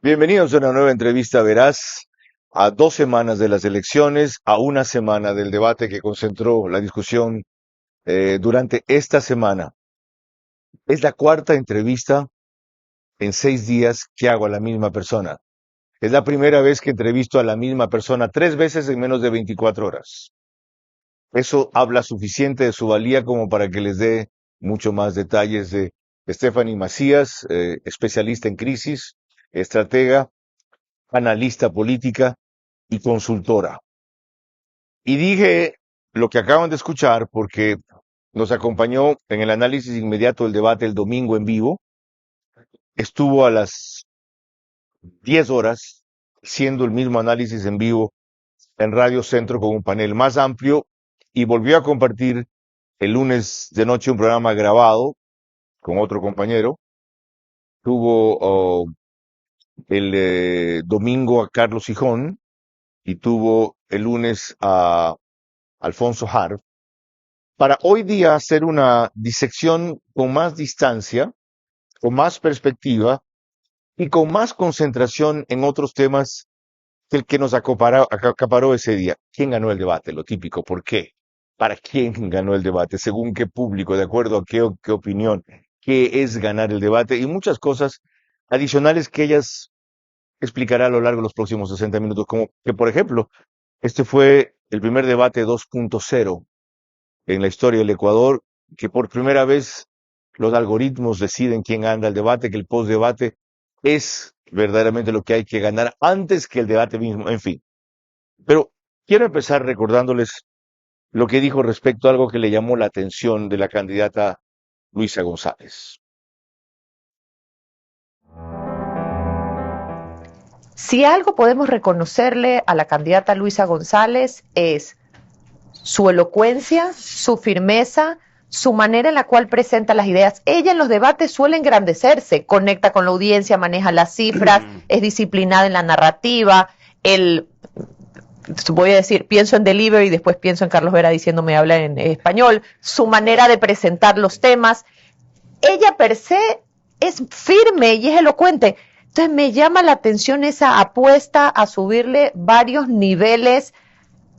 Bienvenidos a una nueva entrevista veraz, a 2 semanas de las elecciones, a una semana del debate que concentró la discusión durante esta semana. Es la cuarta entrevista en 6 días que hago a la misma persona. Es la primera vez que entrevisto a la misma persona 3 veces en menos de 24 horas. Eso habla suficiente de su valía como para que les dé mucho más detalles de Stephanie Macías, especialista en crisis, estratega, analista política y consultora. Y dije lo que acaban de escuchar porque nos acompañó en el análisis inmediato del debate el domingo en vivo. Estuvo a las 10 horas siendo el mismo análisis en vivo en Radio Centro con un panel más amplio y volvió a compartir el lunes de noche un programa grabado con otro compañero. Tuvo el domingo a Carlos Hijón y tuvo el lunes a Alfonso Harf, para hoy día hacer una disección con más distancia, con más perspectiva y con más concentración en otros temas que el que nos acaparó ese día. ¿Quién ganó el debate? Lo típico. ¿Por qué? ¿Para quién ganó el debate? ¿Según qué público? ¿De acuerdo a qué opinión? ¿Qué es ganar el debate? Y muchas cosas adicionales que ellas explicará a lo largo de los próximos 60 minutos, como que, por ejemplo, este fue el primer debate 2.0 en la historia del Ecuador, que por primera vez los algoritmos deciden quién anda el debate, que el postdebate es verdaderamente lo que hay que ganar antes que el debate mismo, en fin. Pero quiero empezar recordándoles lo que dijo respecto a algo que le llamó la atención de la candidata Luisa González. Si algo podemos reconocerle a la candidata Luisa González es su elocuencia, su firmeza, su manera en la cual presenta las ideas. Ella en los debates suele engrandecerse, conecta con la audiencia, maneja las cifras, es disciplinada en la narrativa, voy a decir, pienso en Delivery y después pienso en Carlos Vera diciéndome habla en español, su manera de presentar los temas. Ella per se es firme y es elocuente. Entonces me llama la atención esa apuesta a subirle varios niveles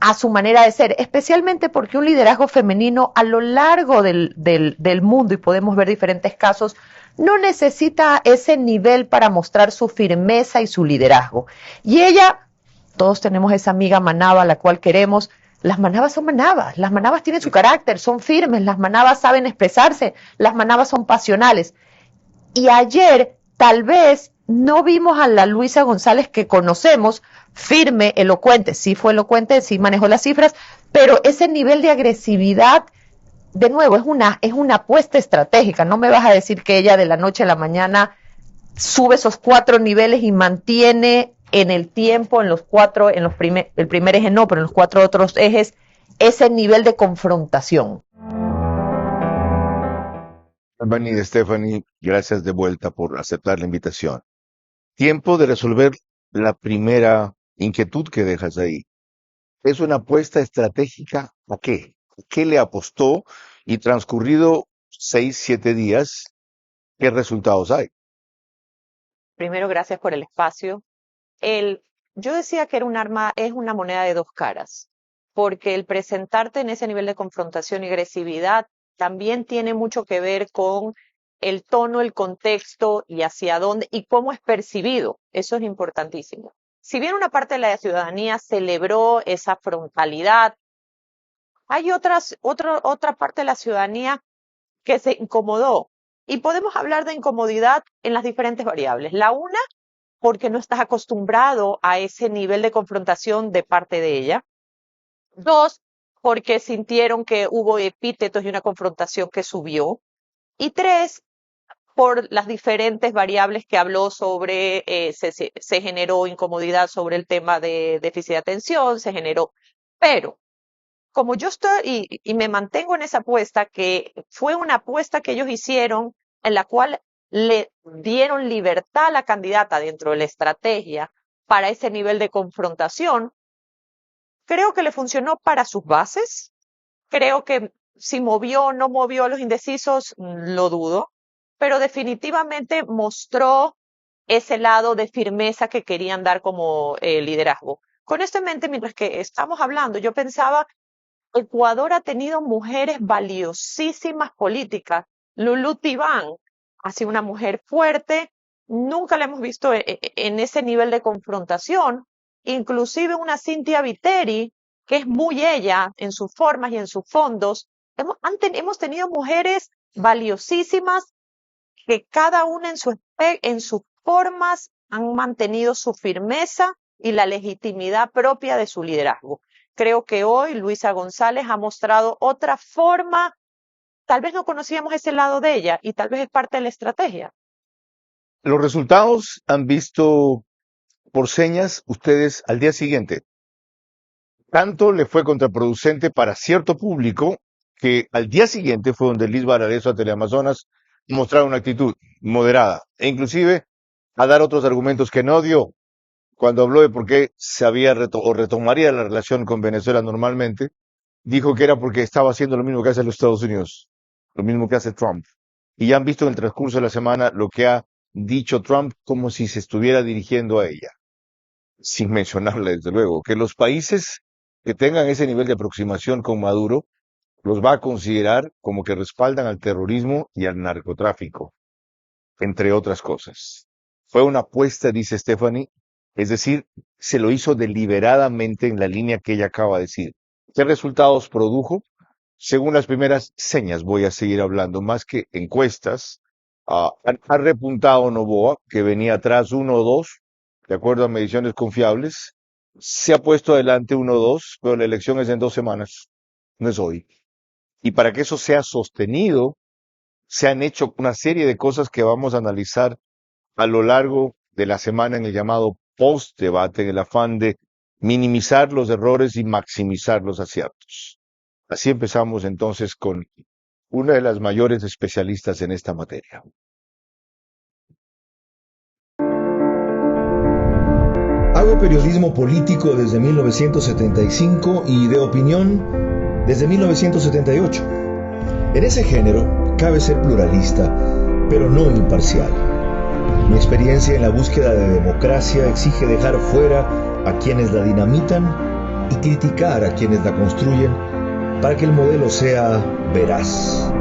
a su manera de ser, especialmente porque un liderazgo femenino a lo largo del mundo, y podemos ver diferentes casos, no necesita ese nivel para mostrar su firmeza y su liderazgo. Y ella, todos tenemos esa amiga manaba a la cual queremos. Las manabas son manabas, las manabas tienen su carácter, son firmes, las manabas saben expresarse, las manabas son pasionales. Y ayer tal vez no vimos a la Luisa González que conocemos, firme, elocuente, sí fue elocuente, sí manejó las cifras, pero ese nivel de agresividad, de nuevo, es una apuesta estratégica. No me vas a decir que ella de la noche a la mañana sube esos 4 niveles y mantiene en el tiempo, en los cuatro, en los el primer eje no, pero en los 4 otros ejes, ese nivel de confrontación. Bienvenida, Stephanie. Gracias de vuelta por aceptar la invitación. Tiempo de resolver la primera inquietud que dejas ahí. ¿Es una apuesta estratégica a qué? ¿Qué le apostó? Y transcurrido 6, 7 días, ¿qué resultados hay? Primero, gracias por el espacio. El, yo decía que era un arma, es una moneda de dos caras, porque el presentarte en ese nivel de confrontación y agresividad también tiene mucho que ver con el tono, el contexto y hacia dónde y cómo es percibido. Eso es importantísimo. Si bien una parte de la ciudadanía celebró esa frontalidad, hay otra parte de la ciudadanía que se incomodó. Y podemos hablar de incomodidad en las diferentes variables. La una, porque no estás acostumbrado a ese nivel de confrontación de parte de ella. Dos, porque sintieron que hubo epítetos y una confrontación que subió. Y tres, por las diferentes variables que habló sobre, se generó incomodidad sobre el tema de déficit de atención, se generó. Pero, como yo estoy y me mantengo en esa apuesta, que fue una apuesta que ellos hicieron en la cual le dieron libertad a la candidata dentro de la estrategia para ese nivel de confrontación, creo que le funcionó para sus bases. Creo que si movió o no movió a los indecisos, lo dudo, pero definitivamente mostró ese lado de firmeza que querían dar como liderazgo. Con esto en mente, mientras que estamos hablando, yo pensaba, Ecuador ha tenido mujeres valiosísimas políticas. Lulú Tibán ha sido una mujer fuerte, nunca la hemos visto en ese nivel de confrontación. Inclusive una Cynthia Viteri, que es muy ella en sus formas y en sus fondos. Hemos tenido mujeres valiosísimas que cada una en sus formas han mantenido su firmeza y la legitimidad propia de su liderazgo. Creo que hoy Luisa González ha mostrado otra forma, tal vez no conocíamos ese lado de ella y tal vez es parte de la estrategia. Los resultados han visto por señas ustedes al día siguiente. Tanto le fue contraproducente para cierto público que al día siguiente fue donde Liz Barareso a Teleamazonas mostraron una actitud moderada e inclusive a dar otros argumentos que no dio cuando habló de por qué se había o retomaría la relación con Venezuela normalmente. Dijo que era porque estaba haciendo lo mismo que hace los Estados Unidos, lo mismo que hace Trump. Y ya han visto en el transcurso de la semana lo que ha dicho Trump como si se estuviera dirigiendo a ella, sin mencionarle desde luego que los países que tengan ese nivel de aproximación con Maduro los va a considerar como que respaldan al terrorismo y al narcotráfico, entre otras cosas. Fue una apuesta, dice Stephanie, es decir, se lo hizo deliberadamente en la línea que ella acaba de decir. ¿Qué resultados produjo? Según las primeras señas, voy a seguir hablando, más que encuestas, ha repuntado Noboa, que venía atrás 1-2, de acuerdo a mediciones confiables. Se ha puesto adelante 1-2, pero la elección es en 2 semanas, no es hoy. Y para que eso sea sostenido, se han hecho una serie de cosas que vamos a analizar a lo largo de la semana en el llamado post-debate, en el afán de minimizar los errores y maximizar los aciertos. Así empezamos entonces con una de las mayores especialistas en esta materia. Hago periodismo político desde 1975 y de opinión desde 1978. En ese género cabe ser pluralista, pero no imparcial. Mi experiencia en la búsqueda de democracia exige dejar fuera a quienes la dinamitan y criticar a quienes la construyen para que el modelo sea veraz.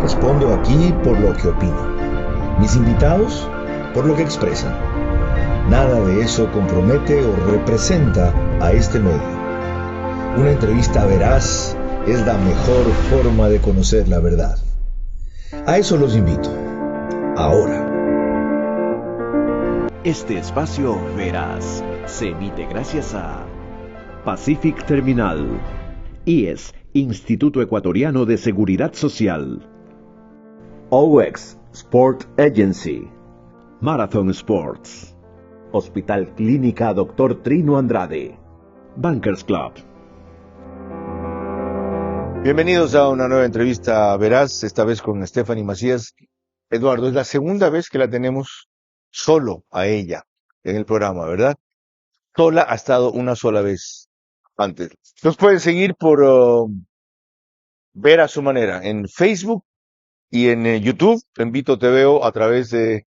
Respondo aquí por lo que opino. Mis invitados por lo que expresan. Nada de eso compromete o representa a este medio. Una entrevista veraz es la mejor forma de conocer la verdad. A eso los invito. Ahora. Este espacio Veraz se emite gracias a Pacific Terminal, IES, Instituto Ecuatoriano de Seguridad Social, OX Sport Agency, Marathon Sports, Hospital Clínica Dr. Trino Andrade, Bankers Club. Bienvenidos a una nueva entrevista veraz, esta vez con Stephanie Macías. Eduardo, es la segunda vez que la tenemos solo a ella en el programa, ¿verdad? Sola ha estado una sola vez antes. Nos pueden seguir por ver a su manera en Facebook y en YouTube. En Vito te veo a través de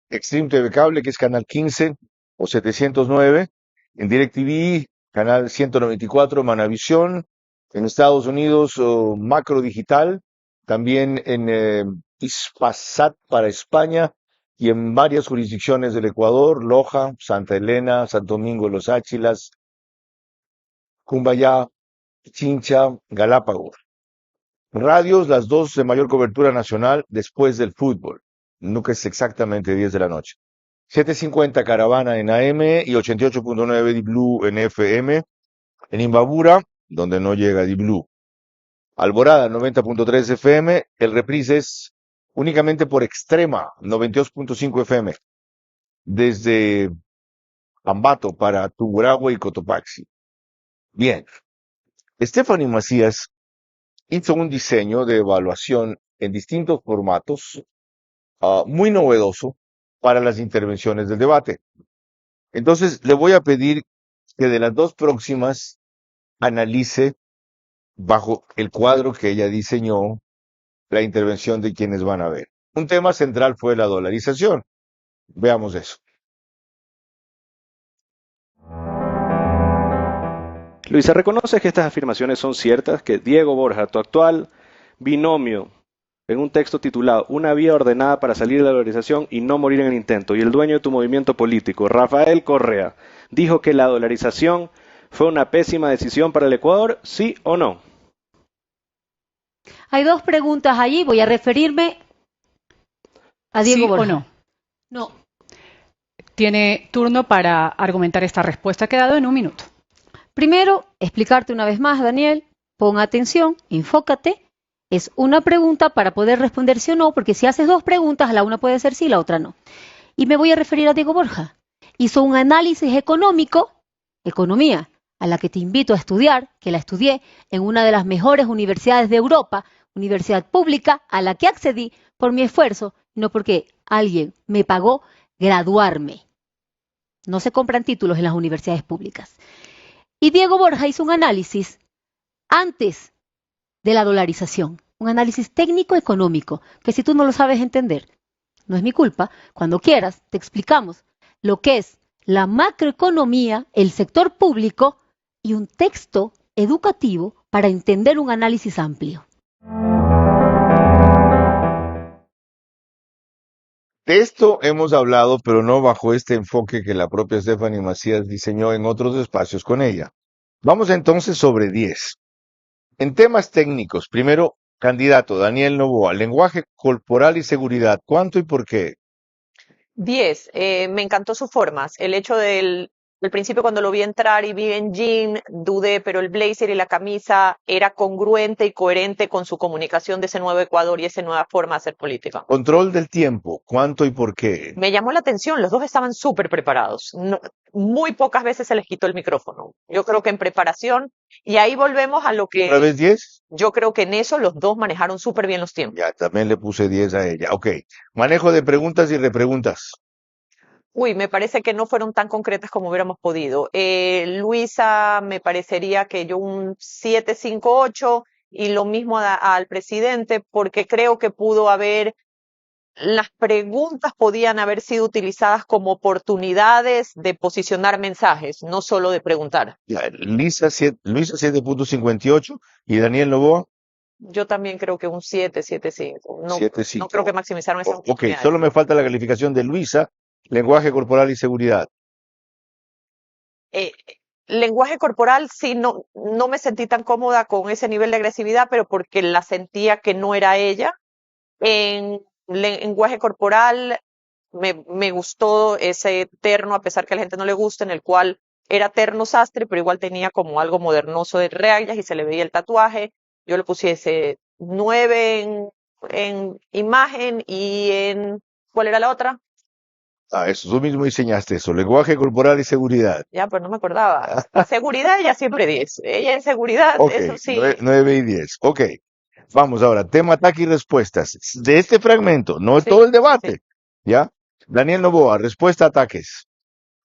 Extreme TV Cable, que es canal 15 o 709. En DirecTV, canal 194, Manavisión. En Estados Unidos, Macro Digital. También en Hispasat para España y en varias jurisdicciones del Ecuador, Loja, Santa Elena, Santo Domingo de los Áchilas, Cumbayá, Chincha, Galápagos. Radios, las dos de mayor cobertura nacional después del fútbol. Nunca es exactamente 10 de la noche. 750 Caravana en AM y 88.9 Di Blue en FM. En Imbabura, donde no llega Di Blue. Alborada, 90.3 FM. El reprise es únicamente por Extrema, 92.5 FM. Desde Ambato para Tungurahua y Cotopaxi. Bien. Stephanie Macías hizo un diseño de evaluación en distintos formatos, muy novedoso para las intervenciones del debate. Entonces, le voy a pedir que de las dos próximas analice bajo el cuadro que ella diseñó la intervención de quienes van a ver. Un tema central fue la dolarización. Veamos eso. Luisa, ¿reconoces que estas afirmaciones son ciertas? Que Diego Borja, tu actual binomio, en un texto titulado Una vía ordenada para salir de la dolarización y no morir en el intento, y el dueño de tu movimiento político, Rafael Correa, dijo que la dolarización fue una pésima decisión para el Ecuador, ¿sí o no? Hay dos preguntas allí, voy a referirme a Diego ¿Sí o Borja. no? No, Tiene turno para argumentar esta respuesta que ha dado en un minuto. primero, explicarte una vez más, Daniel, pon atención, enfócate. Es una pregunta para poder responder sí o no, porque si haces dos preguntas, la una puede ser sí, la otra no. Y me voy a referir a Diego Borja. Hizo un análisis económico, economía, a la que te invito a estudiar, que la estudié en una de las mejores universidades de Europa, universidad pública, a la que accedí por mi esfuerzo, no porque alguien me pagó graduarme. No se compran títulos en las universidades públicas. Y Diego Borja hizo un análisis antes de la dolarización, un análisis técnico-económico, que si tú no lo sabes entender, no es mi culpa. Cuando quieras, te explicamos lo que es la macroeconomía, el sector público y un texto educativo para entender un análisis amplio. De esto hemos hablado, pero no bajo este enfoque que la propia Stephanie Macías diseñó en otros espacios con ella. Vamos entonces sobre 10. En temas técnicos, primero, candidato Daniel Noboa, lenguaje corporal y seguridad, ¿cuánto y por qué? 10. Me encantó sus formas. El hecho del principio cuando lo vi entrar y vi en jean, dudé, pero el blazer y la camisa era congruente y coherente con su comunicación de ese nuevo Ecuador y esa nueva forma de hacer política. Control del tiempo, ¿cuánto y por qué? Me llamó la atención, los dos estaban súper preparados. Muy pocas veces se les quitó el micrófono. Yo creo que en preparación, y ahí volvemos a lo ¿Otra que vez 10? yo creo que en eso los dos manejaron súper bien los tiempos. Ya, también le puse 10 a ella. Ok. Manejo de preguntas y repreguntas. Uy, me parece que no fueron tan concretas como hubiéramos podido. Luisa, me parecería que yo un 7-5-8 y lo mismo al presidente, porque creo que las preguntas podían haber sido utilizadas como oportunidades de posicionar mensajes, no solo de preguntar. Ya, Luisa 7.58 y Daniel Noboa Yo también creo que un 7-7-5. No 7.5. creo que maximizaron esas Ok, oportunidades. solo me falta la calificación de Luisa, lenguaje corporal y seguridad. Eh, Lenguaje corporal, sí, no me sentí tan cómoda con ese nivel de agresividad, pero porque la sentía que no era ella. En lenguaje corporal me gustó ese terno, a pesar que a la gente no le gusta, en el cual era terno sastre, pero igual tenía como algo modernoso de rayas y se le veía el tatuaje. Yo le pusiese 9 en imagen y ¿cuál era la otra? Ah, eso, tú mismo diseñaste eso, lenguaje corporal y seguridad. Ya, pero no me acordaba. Seguridad, ella siempre 10. Ella en seguridad, Ok, eso sí. 9 y 10. Ok, vamos ahora, tema ataque y respuestas. De este fragmento, no es Sí, todo el sí. debate, ¿ya? Daniel Noboa, respuesta a ataques.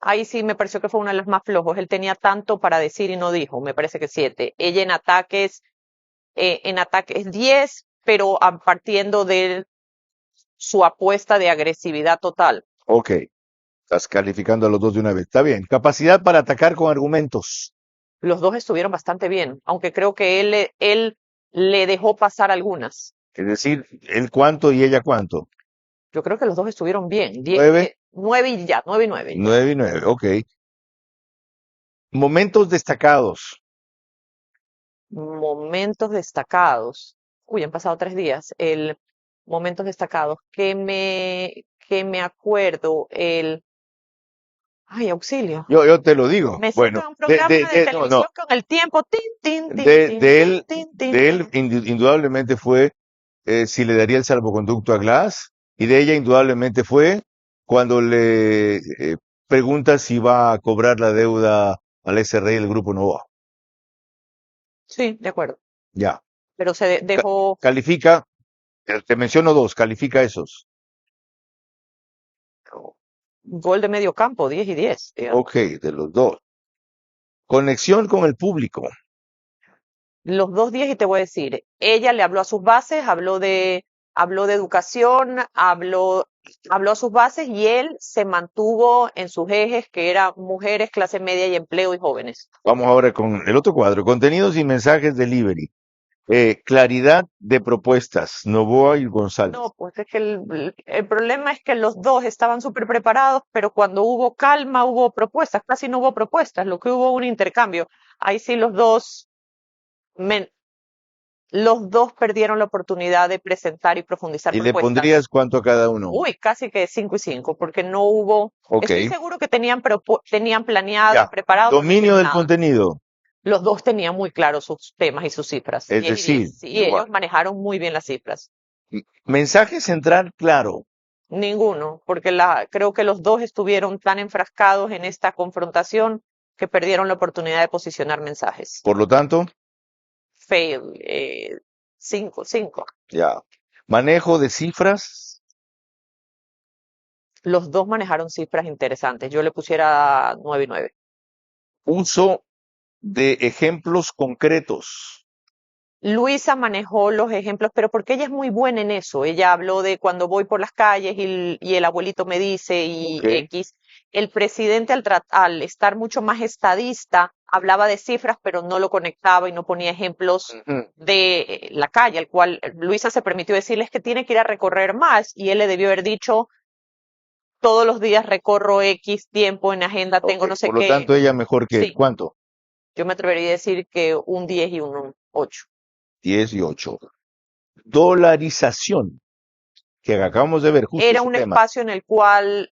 Ahí sí me pareció que fue uno de los más flojos. Él tenía tanto para decir y no dijo. Me parece que 7. Ella en ataques 10, pero partiendo de su apuesta de agresividad total. Ok, estás calificando a los dos de una vez. Está bien. Capacidad para atacar con argumentos. Los dos estuvieron bastante bien, aunque creo que él le dejó pasar algunas. Es decir, él cuánto y ella cuánto. Yo creo que los dos estuvieron bien. 9, 9 y ya, 9 y 9. 9 y 9. Ok. Momentos destacados. Momentos destacados. Uy, han pasado 3 días. Momentos destacados. Que me acuerdo. Ay, auxilio. Yo te lo digo. Me siento Bueno, en un programa de no, televisión no. con el tiempo. Tin, tin, tin, De tin, él, tin, tin, de él tin. indudablemente fue si le daría el salvoconducto a Glass, y de ella indudablemente fue cuando le pregunta si va a cobrar la deuda al SRI del Grupo Nova. Sí, de acuerdo. Ya. Pero se dejó. Califica, te menciono dos, califica esos. Gol de medio campo, 10 y 10. Digamos. Ok, de los dos. Conexión con el público. Los dos 10 y te voy a decir, ella le habló a sus bases, habló de educación, habló habló a sus bases y él se mantuvo en sus ejes, que eran mujeres, clase media y empleo y jóvenes. Vamos ahora con el otro cuadro. Contenidos y mensajes delivery. Claridad de propuestas. Novoa y González. No, pues es que el problema es que los dos estaban súper preparados, pero cuando hubo calma hubo propuestas, casi no hubo propuestas, lo que hubo un intercambio. Ahí sí los dos perdieron la oportunidad de presentar y profundizar ¿Y le propuestas. pondrías cuánto a cada uno? Uy, casi que 5 y 5, porque no hubo. Ok. Estoy seguro que tenían planeado, Ya. preparado, no Dominio hicieron del nada. contenido. Los dos tenían muy claros sus temas y sus cifras. Es 10 y decir, 10. Sí, ellos manejaron muy bien las cifras. mensaje central claro. Ninguno, porque creo que los dos estuvieron tan enfrascados en esta confrontación que perdieron la oportunidad de posicionar mensajes. Por lo tanto, Fail, 5. ya. Manejo de cifras. Los dos manejaron cifras interesantes. Yo le pusiera 9 y 9. Uso de ejemplos concretos. Luisa manejó los ejemplos, pero porque ella es muy buena en eso. Ella habló de cuando voy por las calles y el abuelito me dice y Ok. X. El presidente al estar mucho más estadista hablaba de cifras, pero no lo conectaba y no ponía ejemplos Ujú. de la calle, al cual Luisa se permitió decirles que tiene que ir a recorrer más y él le debió haber dicho todos los días recorro X tiempo en agenda, tengo Ok, no sé por lo qué. tanto, ella mejor que Sí. ¿cuánto? Yo me atrevería a decir que un 10 y un 8. 10 y 8. Dolarización, que acabamos de ver justo Era ese un tema. espacio en el cual,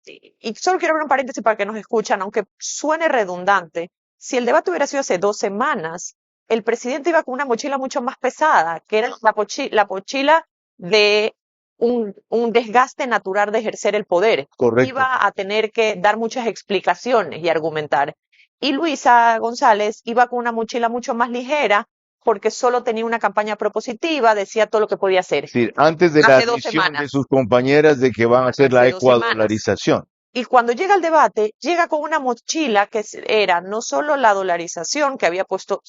y solo quiero abrir un paréntesis para que nos escuchan, aunque suene redundante, si el debate hubiera sido hace 2 semanas, el presidente iba con una mochila mucho más pesada, que era la mochila de un desgaste natural de ejercer el poder. Correcto. Iba a tener que dar muchas explicaciones y argumentar. Y Luisa González iba con una mochila mucho más ligera porque solo tenía una campaña propositiva, decía todo lo que podía hacer. Es decir, antes de la Hace 2 admisión de semanas. sus compañeras de que van a hacer la Hace 2 semanas. ecuadolarización. Y cuando llega al debate, llega con una mochila que era no solo la dolarización que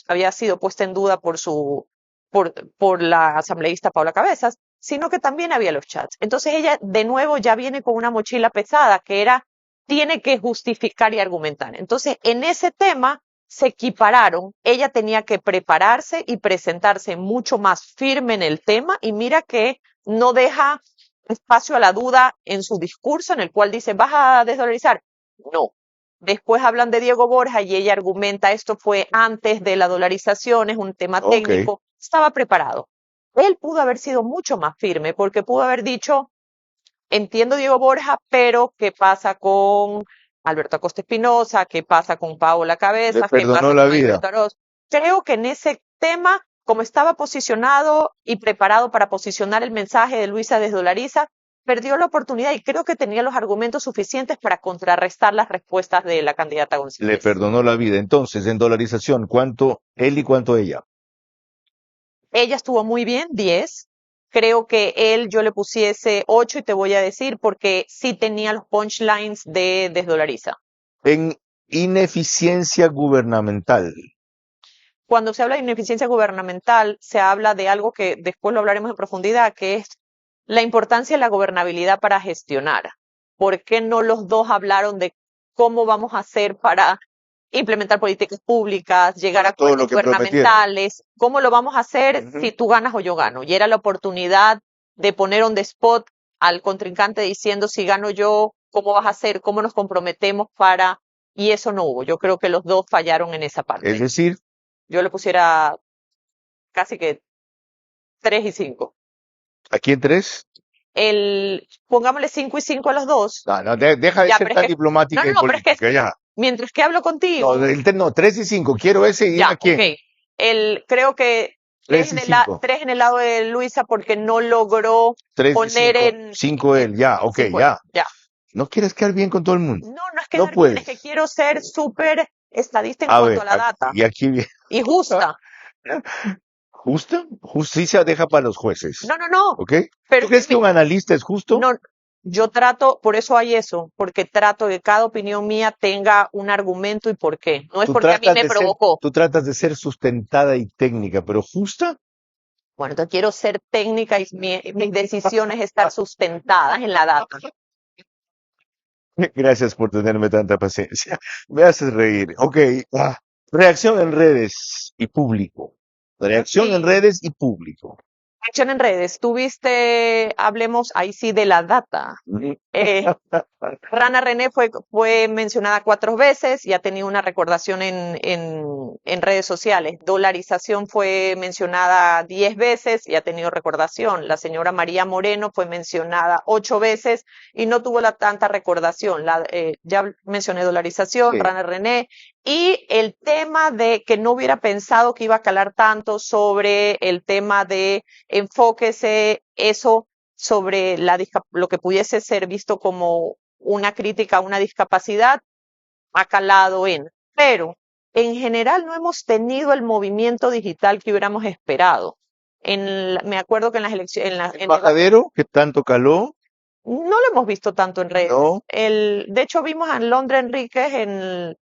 había sido puesta en duda por la asambleísta Paula Cabezas, sino que también había los chats. Entonces ella de nuevo ya viene con una mochila pesada que tiene que justificar y argumentar. Entonces en ese tema se equipararon. Ella tenía que prepararse y presentarse mucho más firme en el tema y mira que no deja espacio a la duda en su discurso en el cual dice, ¿vas a desdolarizar? No. Después hablan de Diego Borja y ella argumenta, esto fue antes de la dolarización, es un tema Ok. técnico. Estaba preparado. Él pudo haber sido mucho más firme porque pudo haber dicho, entiendo Diego Borja, pero ¿qué pasa con Alberto Acosta Espinosa? ¿Qué pasa con Paola Cabezas? Le ¿Qué perdonó pasa la con vida. Alberto Aroz? Creo que en ese tema, como estaba posicionado y preparado para posicionar el mensaje de Luisa Desdolariza, perdió la oportunidad y creo que tenía los argumentos suficientes para contrarrestar las respuestas de la candidata Le González. perdonó la vida. Entonces, en dolarización, ¿cuánto él y cuánto ella? Ella estuvo muy bien, 10. Creo que yo le pusiese 8 y te voy a decir porque sí tenía los punchlines de Desdolariza. En ineficiencia gubernamental. Cuando se habla de ineficiencia gubernamental, se habla de algo que después lo hablaremos en profundidad, que es la importancia de la gobernabilidad para gestionar. ¿Por qué no los dos hablaron de cómo vamos a hacer para implementar políticas públicas, llegar a Todo acuerdos lo que prometieron. gubernamentales? ¿Cómo lo vamos a hacer Ujú. si tú ganas o yo gano? Y era la oportunidad de poner on the spot al contrincante diciendo, si gano yo, ¿cómo vas a hacer? ¿Cómo nos comprometemos para...? Y eso no hubo. Yo creo que los dos fallaron en esa parte. Es decir, Yo le pusiera casi que 3 y 5. ¿aquí en 3? Pongámosle 5 y 5 a los dos. No, deja de Ya, ser pero es tan que- diplomática No, y no, pero es que política, ya. mientras que hablo contigo, No, 3 y 5, quiero ese y ya, a quién. ok. Creo que 3 y 5. 3 en el lado de Luisa porque no logró 3 y poner 5. en... 5 él, ya, ok, cinco ya. ya. No quieres quedar bien con todo el mundo. No es que No dar bien, es puedes. que quiero ser súper estadista en A cuanto ver, a la data. y aquí viene. Y justa. ¿Justa? Justicia deja para los jueces. No. ¿Ok? Pero ¿Tú crees que un analista es justo? No, yo trato, por eso hay eso, porque trato de que cada opinión mía tenga un argumento y por qué. No es porque a mí me provocó. Tú tratas de ser sustentada y técnica, pero justa. Bueno, entonces quiero ser técnica y mis decisiones estar sustentadas en la data. Gracias por tenerme tanta paciencia. Me haces reír. Ok. Reacción en redes y público. Reacción en Sí. redes y público. Acción en redes. Tuviste, hablemos ahí sí de la data. Ujú. Rana René fue mencionada 4 veces y ha tenido una recordación en redes sociales. Dolarización fue mencionada 10 veces y ha tenido recordación. La señora María Moreno fue mencionada 8 veces y no tuvo tanta recordación. Ya mencioné dolarización, Sí. Rana René. Y el tema de que no hubiera pensado que iba a calar tanto sobre el tema de enfóquese eso sobre lo que pudiese ser visto como una crítica a una discapacidad, ha calado pero en general no hemos tenido el movimiento digital que hubiéramos esperado. Me acuerdo que en las elecciones, El bajadero que tanto caló, no lo hemos visto tanto en redes. ¿no? De hecho, vimos a Londra Enríquez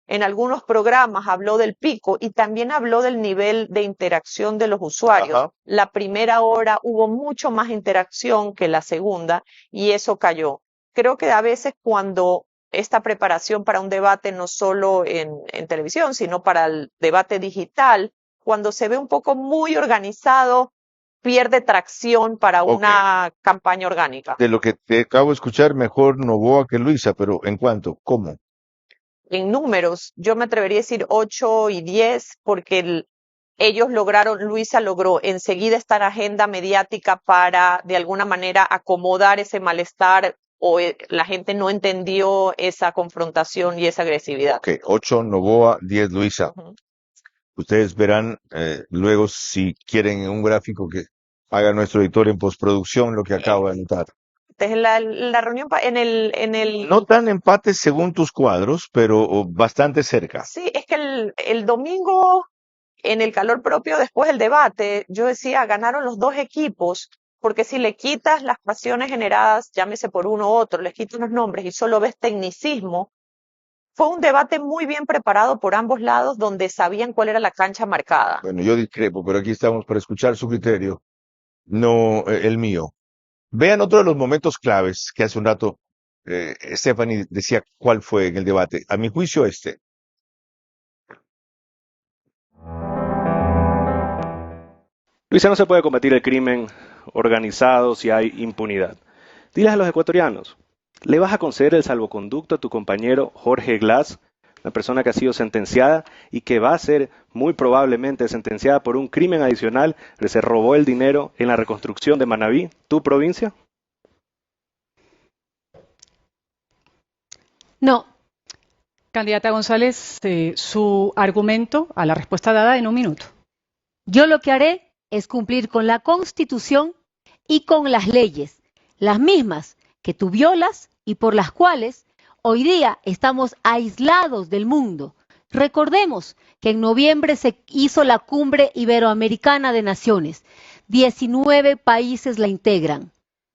en algunos programas, habló del pico y también habló del nivel de interacción de los usuarios. Ajá. La primera hora hubo mucho más interacción que la segunda y eso cayó. Creo que a veces cuando esta preparación para un debate, no solo en televisión, sino para el debate digital, cuando se ve un poco muy organizado, pierde tracción para Ok. una campaña orgánica. De lo que te acabo de escuchar, mejor Novoa que Luisa, pero ¿en cuánto? ¿Cómo? En números, yo me atrevería a decir 8 y 10, porque ellos lograron, Luisa logró enseguida estar agenda mediática para de alguna manera acomodar ese malestar o la gente no entendió esa confrontación y esa agresividad. Ok, 8 Novoa, 10 Luisa. Ujú. Ustedes verán luego si quieren en un gráfico que haga nuestro editor en postproducción lo que acabo de anotar. Entonces, la reunión en el No tan empates según tus cuadros, pero bastante cerca. sí, es que el domingo en el calor propio después del debate, yo decía, ganaron los dos equipos, porque si le quitas las pasiones generadas, llámese por uno u otro, les quitas los nombres y solo ves tecnicismo, fue un debate muy bien preparado por ambos lados donde sabían cuál era la cancha marcada. Bueno, yo discrepo, pero aquí estamos para escuchar su criterio, no el mío. Vean otro de los momentos claves que hace un rato Stephanie decía cuál fue en el debate. A mi juicio este. Luisa, no se puede combatir el crimen organizado si hay impunidad. Diles a los ecuatorianos, ¿le vas a conceder el salvoconducto a tu compañero Jorge Glass, una persona que ha sido sentenciada y que va a ser muy probablemente sentenciada por un crimen adicional que se robó el dinero en la reconstrucción de Manabí, tu provincia? No. Candidata González, su argumento a la respuesta dada en un minuto. Yo lo que haré es cumplir con la Constitución y con las leyes, las mismas que tú violas y por las cuales hoy día estamos aislados del mundo. Recordemos que en noviembre se hizo la Cumbre Iberoamericana de Naciones. 19 países la integran.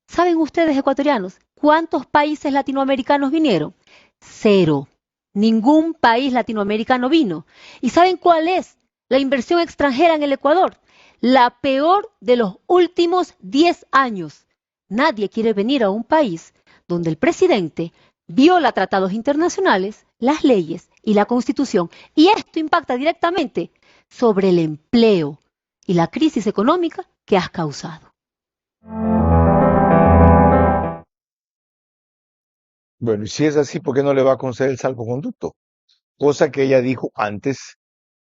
¿Saben ustedes, ecuatorianos, cuántos países latinoamericanos vinieron? 0. Ningún país latinoamericano vino. ¿Y saben cuál es la inversión extranjera en el Ecuador? La peor de los últimos 10 años. Nadie quiere venir a un país donde el presidente viola tratados internacionales, las leyes y la Constitución. Y esto impacta directamente sobre el empleo y la crisis económica que has causado. Bueno, y si es así, ¿por qué no le va a conceder el salvoconducto? Cosa que ella dijo antes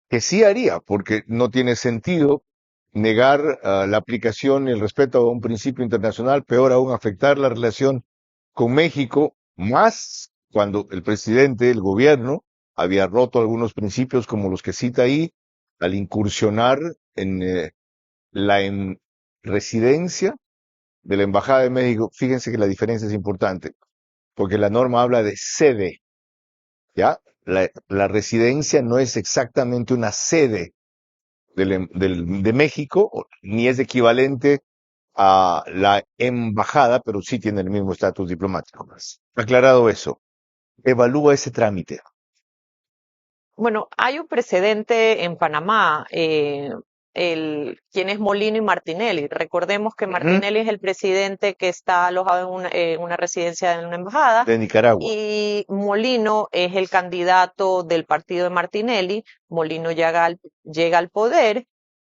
que sí haría, porque no tiene sentido negar la aplicación y el respeto a un principio internacional, peor aún afectar la relación con México, más cuando el presidente, el gobierno, había roto algunos principios como los que cita ahí, al incursionar en la residencia de la Embajada de México. Fíjense que la diferencia es importante, porque la norma habla de sede, ¿ya? La residencia no es exactamente una sede de México, ni es equivalente a la embajada, pero sí tiene el mismo estatus diplomático. Aclarado eso, evalúa ese trámite. Bueno, hay un precedente en Panamá. quién es Molino y Martinelli. Recordemos que Martinelli es el presidente que está alojado en una residencia en una embajada. De Nicaragua. Y Molino es el candidato del partido de Martinelli. Molino llega al poder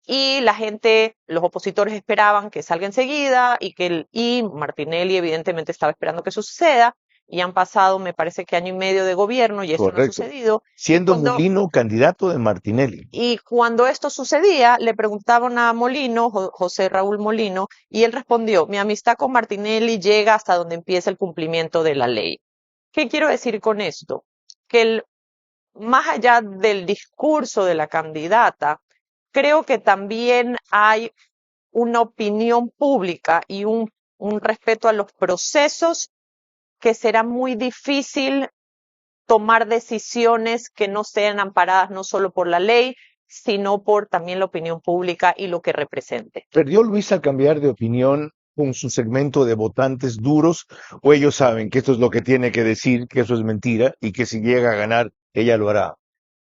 y la gente, los opositores esperaban que salga enseguida y Martinelli evidentemente estaba esperando que eso suceda. Y han pasado, me parece que 1 año y medio de gobierno y eso no ha sucedido. Siendo Molino candidato de Martinelli. Y cuando esto sucedía, le preguntaban a Molino, José Raúl Molino, y él respondió: mi amistad con Martinelli llega hasta donde empieza el cumplimiento de la ley. ¿Qué quiero decir con esto? Que más allá del discurso de la candidata, creo que también hay una opinión pública y un respeto a los procesos que será muy difícil tomar decisiones que no sean amparadas no solo por la ley, sino por también la opinión pública y lo que represente. ¿Perdió Luis al cambiar de opinión con su segmento de votantes duros, o ellos saben que esto es lo que tiene que decir, que eso es mentira y que si llega a ganar, ella lo hará?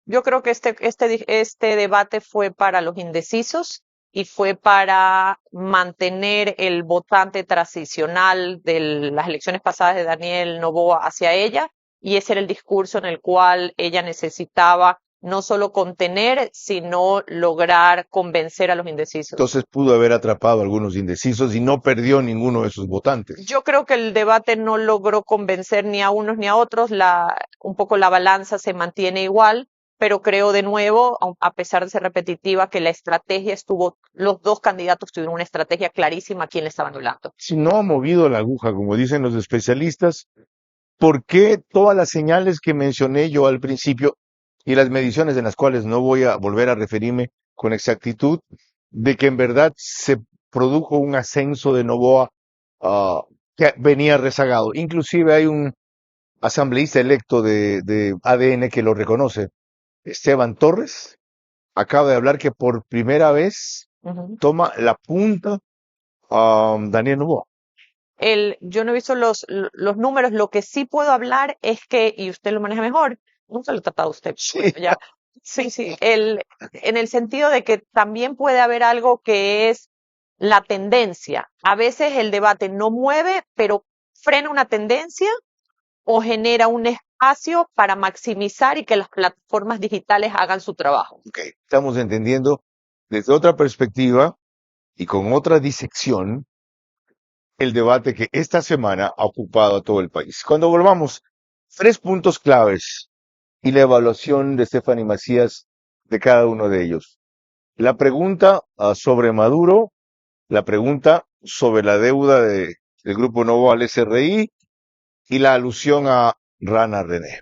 Yo creo que este debate fue para los indecisos y fue para mantener el votante tradicional de las elecciones pasadas de Daniel Noboa hacia ella, y ese era el discurso en el cual ella necesitaba no solo contener, sino lograr convencer a los indecisos. Entonces pudo haber atrapado a algunos indecisos y no perdió ninguno de sus votantes. Yo creo que el debate no logró convencer ni a unos ni a otros, un poco la balanza se mantiene igual. Pero creo de nuevo, a pesar de ser repetitiva, que la estrategia los dos candidatos tuvieron una estrategia clarísima a quién le estaban hablando. Si no ha movido la aguja, como dicen los especialistas, ¿por qué todas las señales que mencioné yo al principio y las mediciones en las cuales no voy a volver a referirme con exactitud, de que en verdad se produjo un ascenso de Noboa que venía rezagado? Inclusive hay un asambleísta electo de ADN que lo reconoce. Esteban Torres acaba de hablar que por primera vez toma la punta a Daniel Noboa. Yo no he visto los números, lo que sí puedo hablar es que, y usted lo maneja mejor, nunca lo ha tratado usted. Sí. Bueno, ya. Sí, en el sentido de que también puede haber algo que es la tendencia. A veces el debate no mueve, pero frena una tendencia o genera un espacio para maximizar y que las plataformas digitales hagan su trabajo. Okay. Estamos entendiendo desde otra perspectiva y con otra disección el debate que esta semana ha ocupado a todo el país. Cuando volvamos, 3 puntos claves y la evaluación de Stephanie Macías de cada uno de ellos. La pregunta sobre Maduro, la pregunta sobre la deuda del Grupo Noboa al SRI y la alusión a Rana René.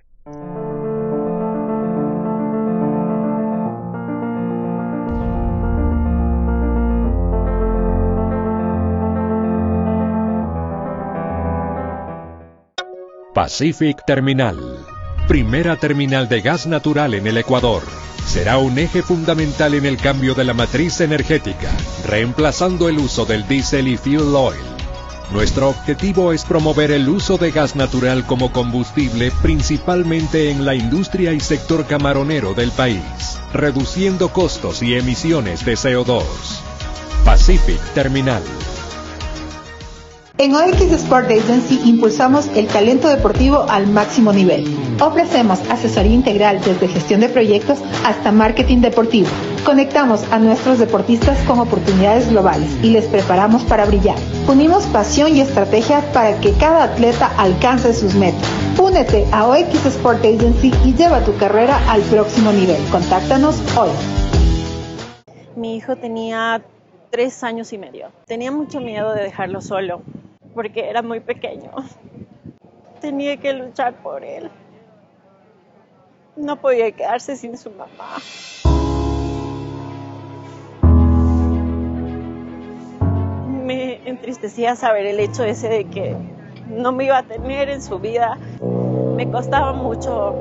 Pacific Terminal, primera terminal de gas natural en el Ecuador. Será un eje fundamental en el cambio de la matriz energética, reemplazando el uso del diésel y fuel oil. Nuestro objetivo es promover el uso de gas natural como combustible principalmente en la industria y sector camaronero del país, reduciendo costos y emisiones de CO2. Pacific Terminal. En OX Sport Agency impulsamos el talento deportivo al máximo nivel. Ofrecemos asesoría integral desde gestión de proyectos hasta marketing deportivo. Conectamos a nuestros deportistas con oportunidades globales y les preparamos para brillar. Unimos pasión y estrategia para que cada atleta alcance sus metas. Únete a OX Sport Agency y lleva tu carrera al próximo nivel. Contáctanos hoy. Mi hijo tenía 3 años y medio. Tenía mucho miedo de dejarlo solo porque era muy pequeño. Tenía que luchar por él. No podía quedarse sin su mamá. Me entristecía saber el hecho ese de que no me iba a tener en su vida. Me costaba mucho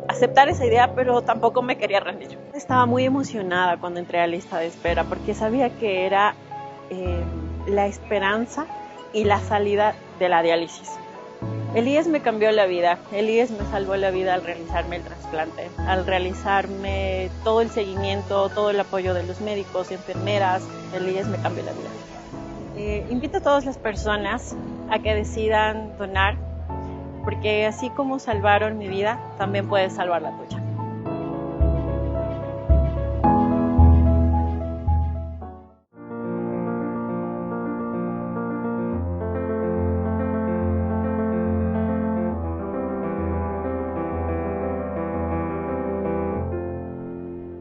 aceptar esa idea, pero tampoco me quería rendir. Estaba muy emocionada cuando entré a la lista de espera porque sabía que era la esperanza y la salida de la diálisis. El IES me cambió la vida. El IES me salvó la vida al realizarme el trasplante, al realizarme todo el seguimiento, todo el apoyo de los médicos y enfermeras. El IES me cambió la vida. Invito a todas las personas a que decidan donar, porque así como salvaron mi vida, también puedes salvar la tuya.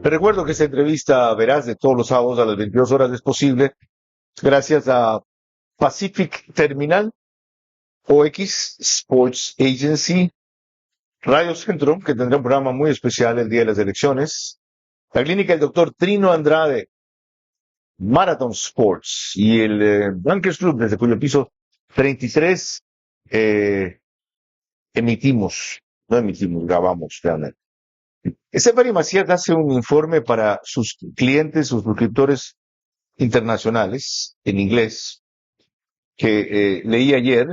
Te recuerdo que esta entrevista verás de todos los sábados a las 22 horas es posible gracias a Pacific Terminal, OX Sports Agency, Radio Centro, que tendrá un programa muy especial el día de las elecciones, la clínica del doctor Trino Andrade, Marathon Sports y el Bankers Club, desde cuyo piso 33 grabamos realmente. Stephanie Macías hace un informe para sus clientes, sus suscriptores internacionales, en inglés, que leí ayer,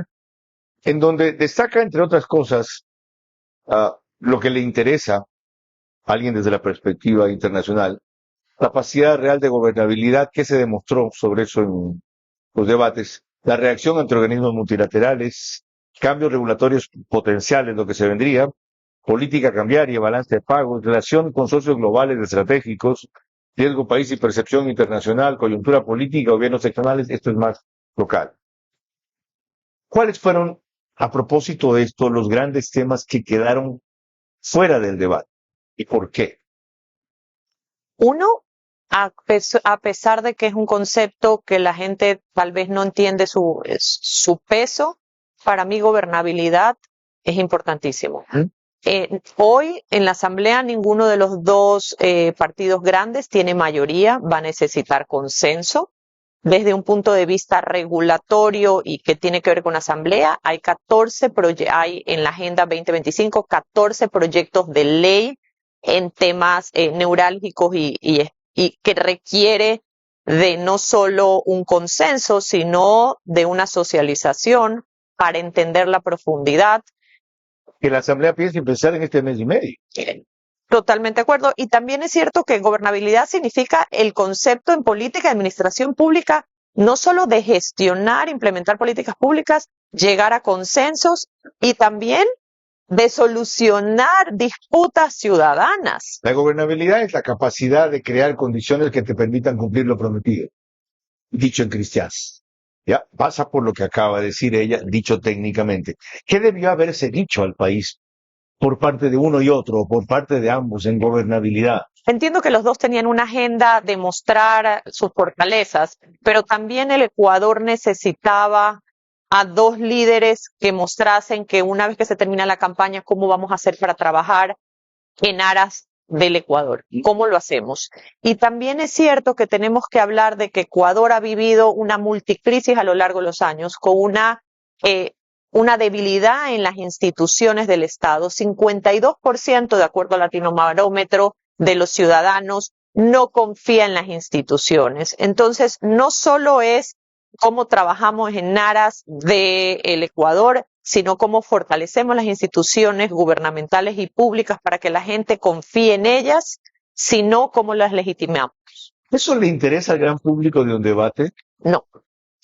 en donde destaca, entre otras cosas, lo que le interesa a alguien desde la perspectiva internacional, la capacidad real de gobernabilidad que se demostró sobre eso en los debates, la reacción ante organismos multilaterales, cambios regulatorios potenciales, lo que se vendría, política cambiaria, balance de pagos, relación con socios globales estratégicos, riesgo país y percepción internacional, coyuntura política, gobiernos seccionales, esto es más local. ¿Cuáles fueron, a propósito de esto, los grandes temas que quedaron fuera del debate? ¿Y por qué? Uno, a pesar de que es un concepto que la gente tal vez no entiende su peso, para mí gobernabilidad es importantísimo. Hoy en la Asamblea ninguno de los dos partidos grandes tiene mayoría, va a necesitar consenso. Desde un punto de vista regulatorio y que tiene que ver con la Asamblea, hay en la Agenda 2025 14 proyectos de ley en temas neurálgicos y que requiere de no solo un consenso, sino de una socialización para entender la profundidad. Que la Asamblea piense empezar en este mes y medio. Totalmente de acuerdo. Y también es cierto que gobernabilidad significa el concepto en política y administración pública, no solo de gestionar, implementar políticas públicas, llegar a consensos y también de solucionar disputas ciudadanas. La gobernabilidad es la capacidad de crear condiciones que te permitan cumplir lo prometido. Dicho en cristiano. Ya, pasa por lo que acaba de decir ella, dicho técnicamente. ¿Qué debió haberse dicho al país por parte de uno y otro, o por parte de ambos en gobernabilidad? Entiendo que los dos tenían una agenda de mostrar sus fortalezas, pero también el Ecuador necesitaba a dos líderes que mostrasen que una vez que se termina la campaña, cómo vamos a hacer para trabajar en aras del Ecuador. ¿Cómo lo hacemos? Y también es cierto que tenemos que hablar de que Ecuador ha vivido una multicrisis a lo largo de los años, con una debilidad en las instituciones del Estado. 52%, de acuerdo al Latinobarómetro, de los ciudadanos no confía en las instituciones. Entonces, no solo es cómo trabajamos en aras del Ecuador, sino cómo fortalecemos las instituciones gubernamentales y públicas para que la gente confíe en ellas, sino cómo las legitimamos. ¿Eso le interesa al gran público de un debate? No.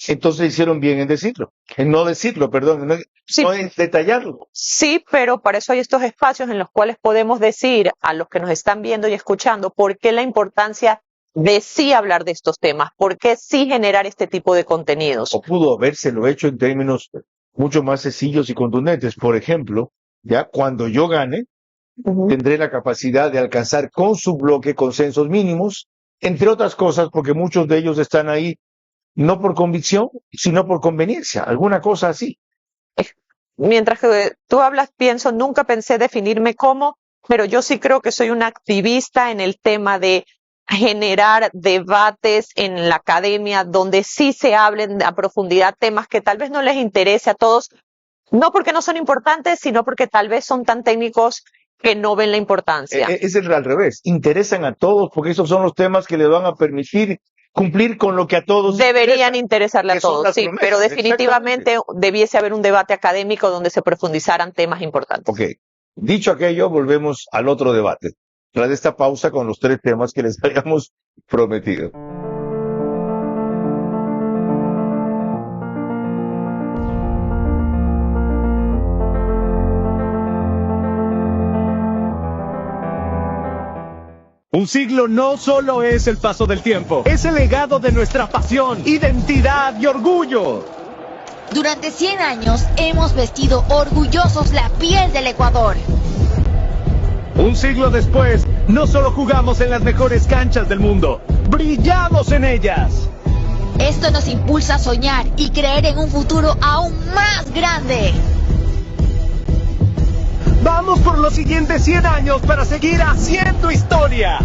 Entonces hicieron bien en decirlo, no en detallarlo. Sí, pero para eso hay estos espacios en los cuales podemos decir a los que nos están viendo y escuchando por qué la importancia de sí hablar de estos temas, por qué sí generar este tipo de contenidos. O pudo habérselo hecho en términos mucho más sencillos y contundentes. Por ejemplo, ya cuando yo gane, tendré la capacidad de alcanzar con su bloque consensos mínimos, entre otras cosas, porque muchos de ellos están ahí no por convicción, sino por conveniencia, alguna cosa así. Mientras que tú hablas, nunca pensé definirme como, pero yo sí creo que soy una activista en el tema de generar debates en la academia donde sí se hablen a profundidad temas que tal vez no les interese a todos, no porque no son importantes, sino porque tal vez son tan técnicos que no ven la importancia. Es al revés, interesan a todos porque esos son los temas que les van a permitir cumplir con lo que a todos deberían interesarle a que son todos, las sí, promesas. pero definitivamente debiese haber un debate académico donde se profundizaran temas importantes. Ok, dicho aquello, volvemos al otro debate, tras esta pausa con los 3 temas que les habíamos prometido. Un siglo no solo es el paso del tiempo, es el legado de nuestra pasión, identidad y orgullo. Durante 100 años hemos vestido orgullosos la piel del Ecuador. Un siglo después, no solo jugamos en las mejores canchas del mundo, brillamos en ellas. Esto nos impulsa a soñar y creer en un futuro aún más grande. Vamos por los siguientes 100 años para seguir haciendo historia.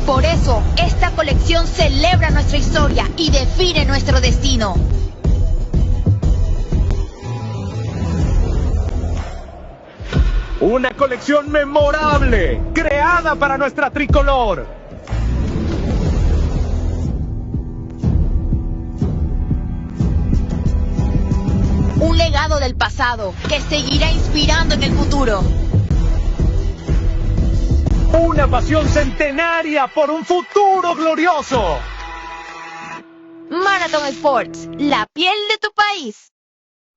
Por eso, esta colección celebra nuestra historia y define nuestro destino. Una colección memorable, creada para nuestra tricolor. Un legado del pasado que seguirá inspirando en el futuro. Una pasión centenaria por un futuro glorioso. Marathon Sports, la piel de tu país.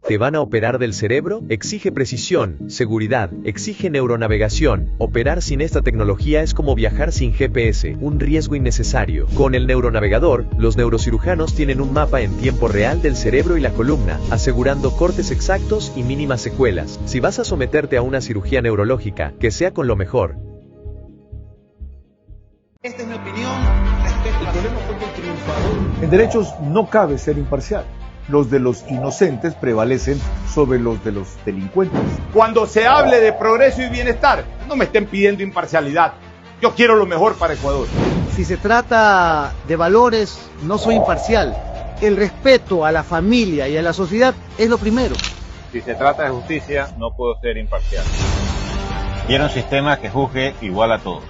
¿Te van a operar del cerebro? Exige precisión, seguridad, exige neuronavegación. Operar sin esta tecnología es como viajar sin GPS, un riesgo innecesario. Con el neuronavegador, los neurocirujanos tienen un mapa en tiempo real del cerebro y la columna, asegurando cortes exactos y mínimas secuelas. Si vas a someterte a una cirugía neurológica, que sea con lo mejor. Esta es mi opinión respecto al problema fue que el triunfador. En derechos no cabe ser imparcial. Los de los inocentes prevalecen sobre los de los delincuentes. Cuando se hable de progreso y bienestar, no me estén pidiendo imparcialidad. Yo quiero lo mejor para Ecuador. Si se trata de valores, no soy imparcial. El respeto a la familia y a la sociedad es lo primero. Si se trata de justicia, no puedo ser imparcial. Quiero un sistema que juzgue igual a todos.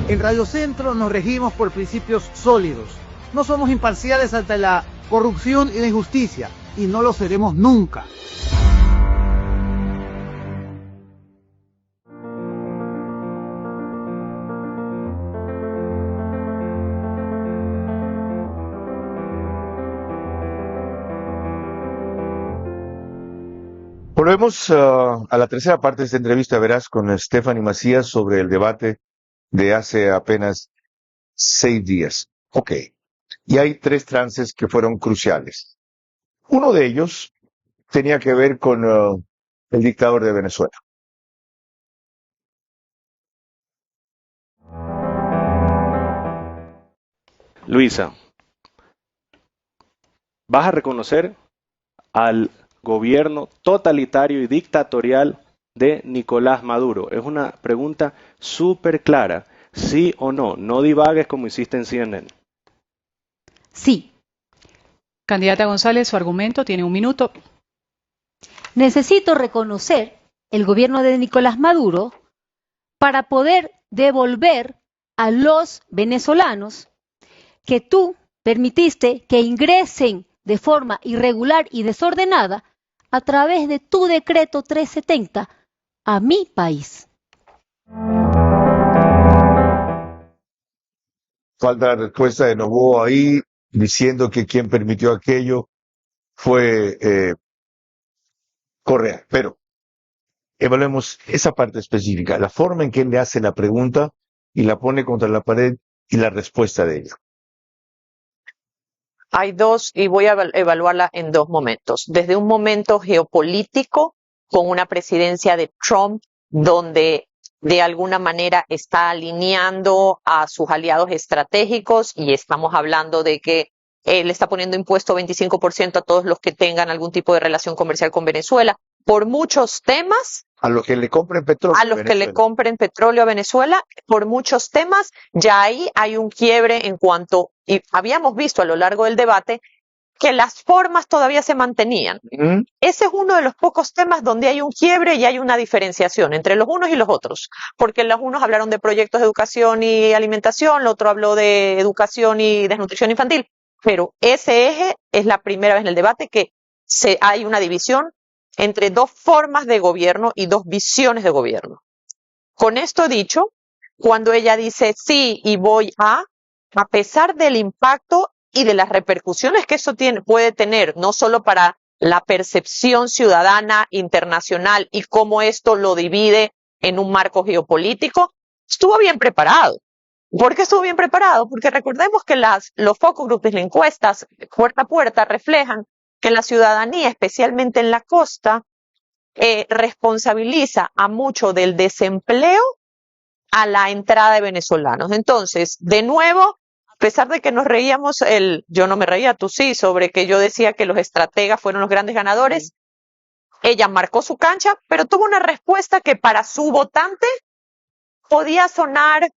En Radio Centro nos regimos por principios sólidos. No somos imparciales ante la corrupción y la injusticia, y no lo seremos nunca. Volvemos a la tercera parte de esta entrevista, verás, con Stephanie Macías sobre el debate de hace apenas 6 días. Ok. Y hay 3 trances que fueron cruciales. Uno de ellos tenía que ver con el dictador de Venezuela. Luisa, ¿vas a reconocer al gobierno totalitario y dictatorial de Nicolás Maduro? Es una pregunta súper clara. ¿Sí o no? No divagues como hiciste en CNN. Sí. Candidata González, su argumento tiene 1 minuto. Necesito reconocer el gobierno de Nicolás Maduro para poder devolver a los venezolanos que tú permitiste que ingresen de forma irregular y desordenada a través de tu decreto 370 a mi país. Falta la respuesta de Noboa ahí, diciendo que quien permitió aquello fue Correa. Pero evaluemos esa parte específica, la forma en que él le hace la pregunta y la pone contra la pared y la respuesta de ella. Hay 2 y voy a evaluarla en 2 momentos. Desde un momento geopolítico, con una presidencia de Trump, donde de alguna manera está alineando a sus aliados estratégicos y estamos hablando de que él está poniendo impuesto 25% a todos los que tengan algún tipo de relación comercial con Venezuela. Por muchos temas, a los que le compren petróleo a los que le compren petróleo a Venezuela, por muchos temas, ya ahí hay un quiebre en cuanto, y habíamos visto a lo largo del debate, que las formas todavía se mantenían. Ese es uno de los pocos temas donde hay un quiebre y hay una diferenciación entre los unos y los otros, porque los unos hablaron de proyectos de educación y alimentación, el otro habló de educación y desnutrición infantil, pero ese eje es la primera vez en el debate que hay una división entre dos formas de gobierno y dos visiones de gobierno. Con esto dicho, cuando ella dice sí y voy a pesar del impacto y de las repercusiones que eso puede tener, no solo para la percepción ciudadana internacional y cómo esto lo divide en un marco geopolítico, estuvo bien preparado. ¿Por qué estuvo bien preparado? Porque recordemos que los focus groups de las encuestas puerta a puerta reflejan que la ciudadanía, especialmente en la costa, responsabiliza a mucho del desempleo a la entrada de venezolanos. Entonces, de nuevo, a pesar de que nos reíamos, yo no me reía, tú sí, sobre que yo decía que los estrategas fueron los grandes ganadores, ella marcó su cancha, pero tuvo una respuesta que para su votante podía sonar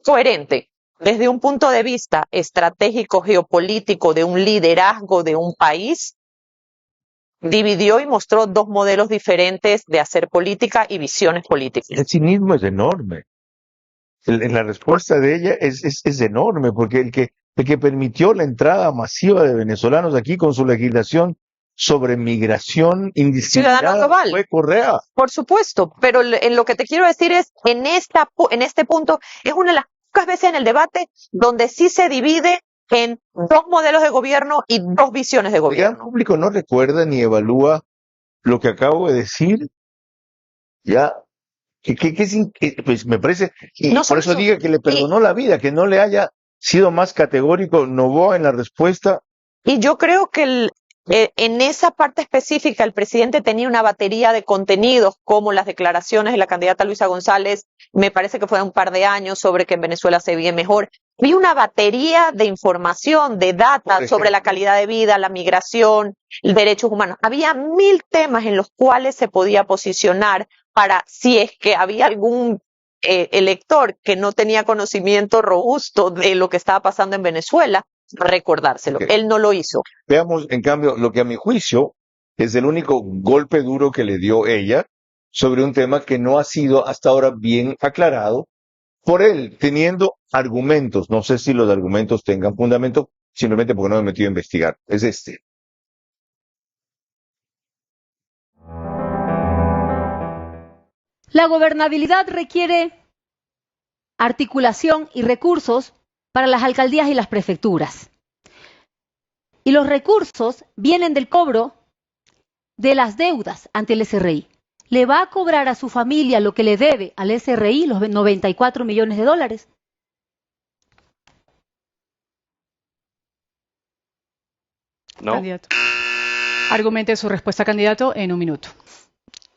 coherente desde un punto de vista estratégico, geopolítico, de un liderazgo de un país. Dividió y mostró dos modelos diferentes de hacer política y visiones políticas. El cinismo es enorme. En la respuesta de ella es enorme, porque el que permitió la entrada masiva de venezolanos aquí con su legislación sobre migración indiscriminada fue Correa. Por supuesto, pero en lo que te quiero decir es, en este punto, es una de las pocas veces en el debate donde sí se divide en dos modelos de gobierno y dos visiones de gobierno. El gran público no recuerda ni evalúa lo que acabo de decir. Ya, pues me parece, y no por eso diga que le perdonó la vida, que no le haya sido más categórico Noboa en la respuesta. Y yo creo que en esa parte específica el presidente tenía una batería de contenidos como las declaraciones de la candidata Luisa González, me parece que fue un par de años, sobre que en Venezuela se vive mejor. Vi una batería de información, de data sobre la calidad de vida, la migración, derechos humanos. Había 1000 temas en los cuales se podía posicionar para, si es que había algún elector que no tenía conocimiento robusto de lo que estaba pasando en Venezuela, recordárselo. Él no lo hizo. Veamos, en cambio, lo que a mi juicio es el único golpe duro que le dio ella sobre un tema que no ha sido hasta ahora bien aclarado por él, teniendo argumentos. No sé si los argumentos tengan fundamento, simplemente porque no me he metido a investigar. Es este. La gobernabilidad requiere articulación y recursos para las alcaldías y las prefecturas. Y los recursos vienen del cobro de las deudas ante el SRI. ¿Le va a cobrar a su familia lo que le debe al SRI, los 94 millones de dólares? No. Candidato. Argumente su respuesta, candidato, en un minuto.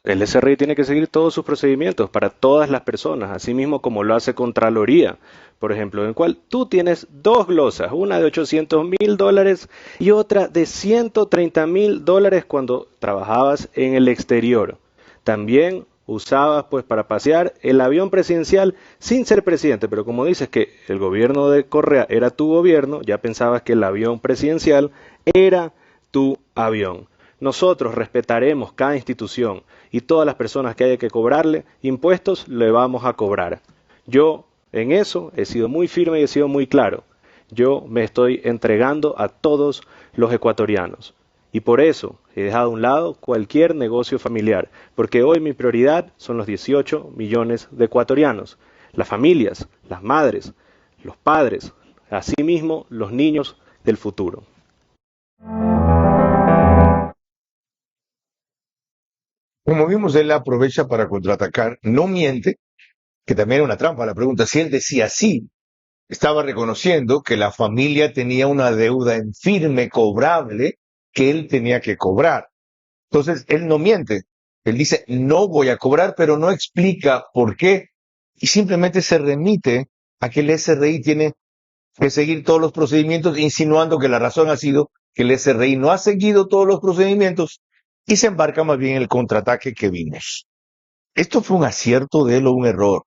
El SRI tiene que seguir todos sus procedimientos para todas las personas, así mismo como lo hace Contraloría, por ejemplo, en el cual tú tienes dos glosas, una de $800,000 y otra de $130,000 cuando trabajabas en el exterior. También usabas pues para pasear el avión presidencial sin ser presidente, pero como dices que el gobierno de Correa era tu gobierno, ya pensabas que el avión presidencial era tu avión. Nosotros respetaremos cada institución y todas las personas que haya que cobrarle impuestos le vamos a cobrar. Yo en eso he sido muy firme y he sido muy claro. Yo me estoy entregando a todos los ecuatorianos. Y por eso he dejado a un lado cualquier negocio familiar, porque hoy mi prioridad son los 18 millones de ecuatorianos, las familias, las madres, los padres, asimismo los niños del futuro. Como vimos, él aprovecha para contraatacar, no miente, que también era una trampa la pregunta. Si él decía sí, estaba reconociendo que la familia tenía una deuda en firme, cobrable, que él tenía que cobrar. Entonces, él no miente. Él dice, no voy a cobrar, pero no explica por qué. Y simplemente se remite a que el SRI tiene que seguir todos los procedimientos, insinuando que la razón ha sido que el SRI no ha seguido todos los procedimientos y se embarca más bien en el contraataque que vimos. ¿Esto fue un acierto de él o un error?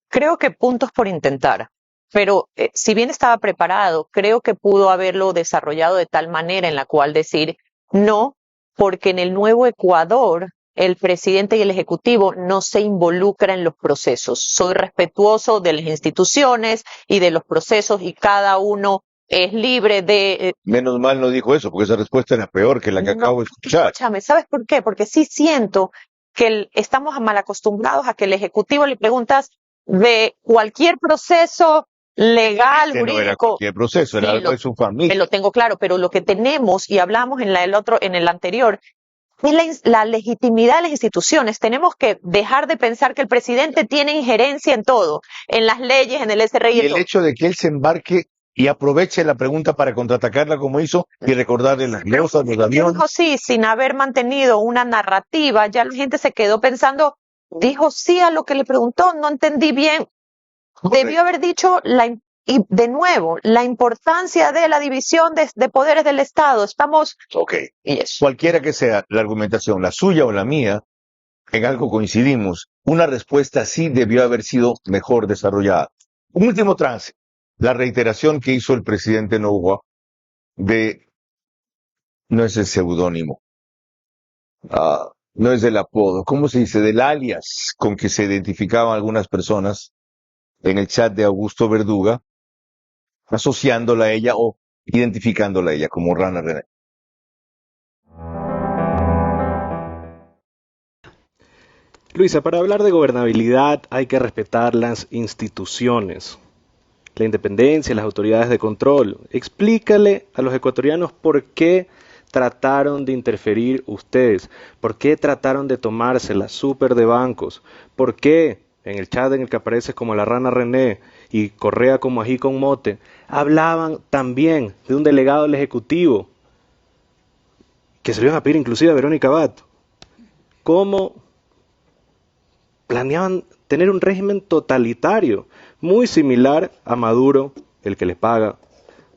Creo que puntos por intentar. pero si bien estaba preparado, creo que pudo haberlo desarrollado de tal manera en la cual decir no, porque en el nuevo Ecuador el presidente y el ejecutivo no se involucran en los procesos. Soy respetuoso de las instituciones y de los procesos y cada uno es libre de... Menos mal no dijo eso, porque esa respuesta era peor que la que acabo de escuchar. Escúchame, ¿sabes por qué? Porque sí siento que estamos mal acostumbrados a que el ejecutivo le preguntas de cualquier proceso legal, Que no era jurídico. cualquier proceso, era Sí, algo de su familia. me lo tengo claro, pero lo que tenemos, y hablamos en el anterior, es la legitimidad de las instituciones. Tenemos que dejar de pensar que el presidente tiene injerencia en todo, en las leyes, en el SRI Y en el todo. hecho de que él se embarque y aproveche la pregunta para contraatacarla como hizo y recordarle las cosas, los ¿Qué aviones. dijo sí, sin haber mantenido una narrativa? Ya la gente se quedó pensando, dijo sí a lo que le preguntó, no entendí bien. Debió haber dicho, y de nuevo, la importancia de la división de poderes del Estado. Estamos... Ok, cualquiera que sea la argumentación, la suya o la mía, en algo coincidimos. Una respuesta así debió haber sido mejor desarrollada. Un último trance, la reiteración que hizo el presidente Noboa de, no es el seudónimo, no es del apodo, ¿cómo se dice? Del alias con que se identificaban algunas personas en el chat de Augusto Verduga, asociándola a ella o identificándola a ella como Rana René. Luisa, para hablar de gobernabilidad hay que respetar las instituciones, la independencia, las autoridades de control. Explícale a los ecuatorianos por qué trataron de interferir ustedes, por qué trataron de tomársela súper de bancos, por qué en el chat en el que apareces como la Rana René y Correa como ají con mote, hablaban también de un delegado del Ejecutivo que se lo iban a pedir inclusive a Verónica Abad. ¿Cómo planeaban tener un régimen totalitario, muy similar a Maduro, el que les paga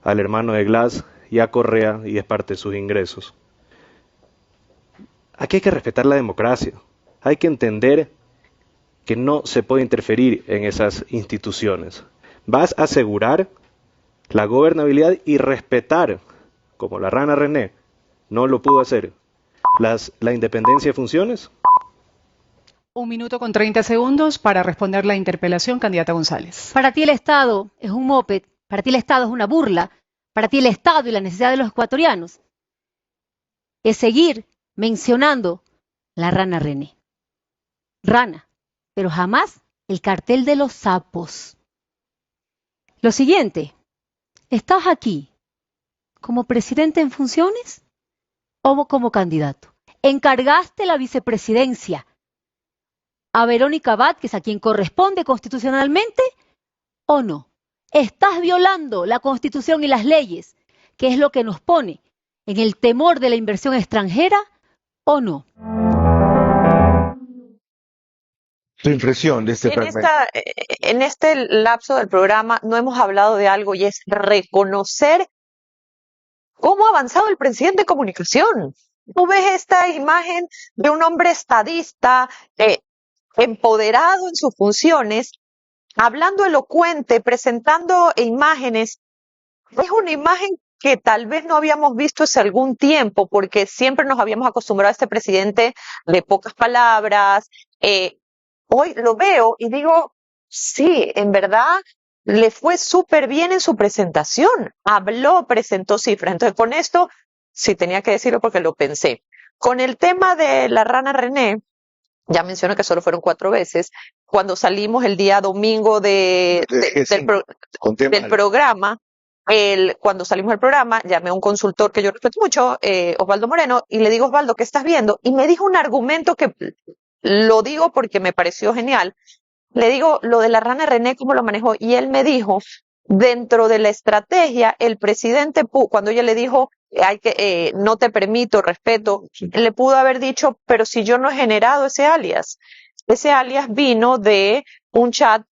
al hermano de Glass y a Correa y es parte de sus ingresos? Aquí hay que respetar la democracia, hay que entender que no se puede interferir en esas instituciones. Vas a asegurar la gobernabilidad y respetar, como la Rana René no lo pudo hacer, la independencia de funciones. 1 minuto con 30 segundos para responder la interpelación, candidata González. Para ti el Estado es un moped, para ti el Estado es una burla, para ti el Estado y la necesidad de los ecuatorianos es seguir mencionando la Rana René. Rana, pero jamás el cartel de los sapos. Lo siguiente, ¿estás aquí como presidente en funciones o como candidato? ¿Encargaste la vicepresidencia a Verónica Abad, que es a quien corresponde constitucionalmente, o no? ¿Estás violando la Constitución y las leyes, que es lo que nos pone en el temor de la inversión extranjera, o no? Tu impresión de este fragmento. En este lapso del programa no hemos hablado de algo y es reconocer cómo ha avanzado el presidente de comunicación. Tú ves esta imagen de un hombre estadista, empoderado en sus funciones, hablando elocuente, presentando imágenes. Es una imagen que tal vez no habíamos visto hace algún tiempo, porque siempre nos habíamos acostumbrado a este presidente de pocas palabras. Hoy lo veo y digo, sí, en verdad le fue súper bien en su presentación. Habló, presentó cifras. Entonces, con esto, sí tenía que decirlo porque lo pensé. Con el tema de la Rana René, ya mencioné que solo fueron 4 veces. Cuando salimos el día domingo del programa, cuando salimos del programa, llamé a un consultor que yo respeto mucho, Osvaldo Moreno, y le digo, Osvaldo, ¿qué estás viendo? Y me dijo un argumento que lo digo porque me pareció genial. Le digo, lo de la Rana René, ¿cómo lo manejó? Y él me dijo, dentro de la estrategia, el presidente, cuando ella le dijo, no te permito, respeto, le pudo haber dicho, pero si yo no he generado ese alias vino de un chat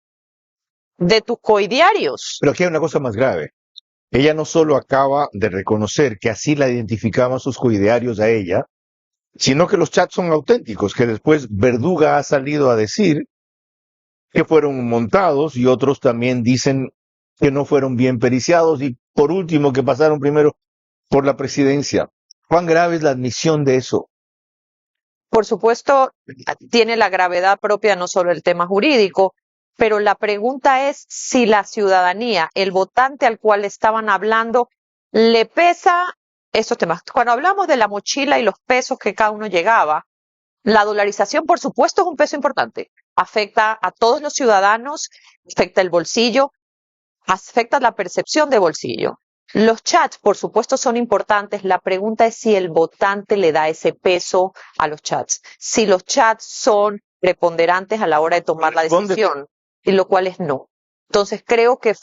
de tus coidiarios. Pero aquí hay una cosa más grave. Ella no solo acaba de reconocer que así la identificaban sus coidiarios a ella, sino que los chats son auténticos, que después Verduga ha salido a decir que fueron montados y otros también dicen que no fueron bien periciados y por último que pasaron primero por la presidencia. ¿Cuán grave es la admisión de eso? Por supuesto, tiene la gravedad propia no solo el tema jurídico, pero la pregunta es si la ciudadanía, el votante al cual estaban hablando, le pesa esos temas. Cuando hablamos de la mochila y los pesos que cada uno llegaba, la dolarización, por supuesto, es un peso importante. Afecta a todos los ciudadanos, afecta el bolsillo, afecta la percepción de bolsillo. Los chats, por supuesto, son importantes. La pregunta es si el votante le da ese peso a los chats. Si los chats son preponderantes a la hora de tomar la decisión, y lo cual es no. Entonces creo que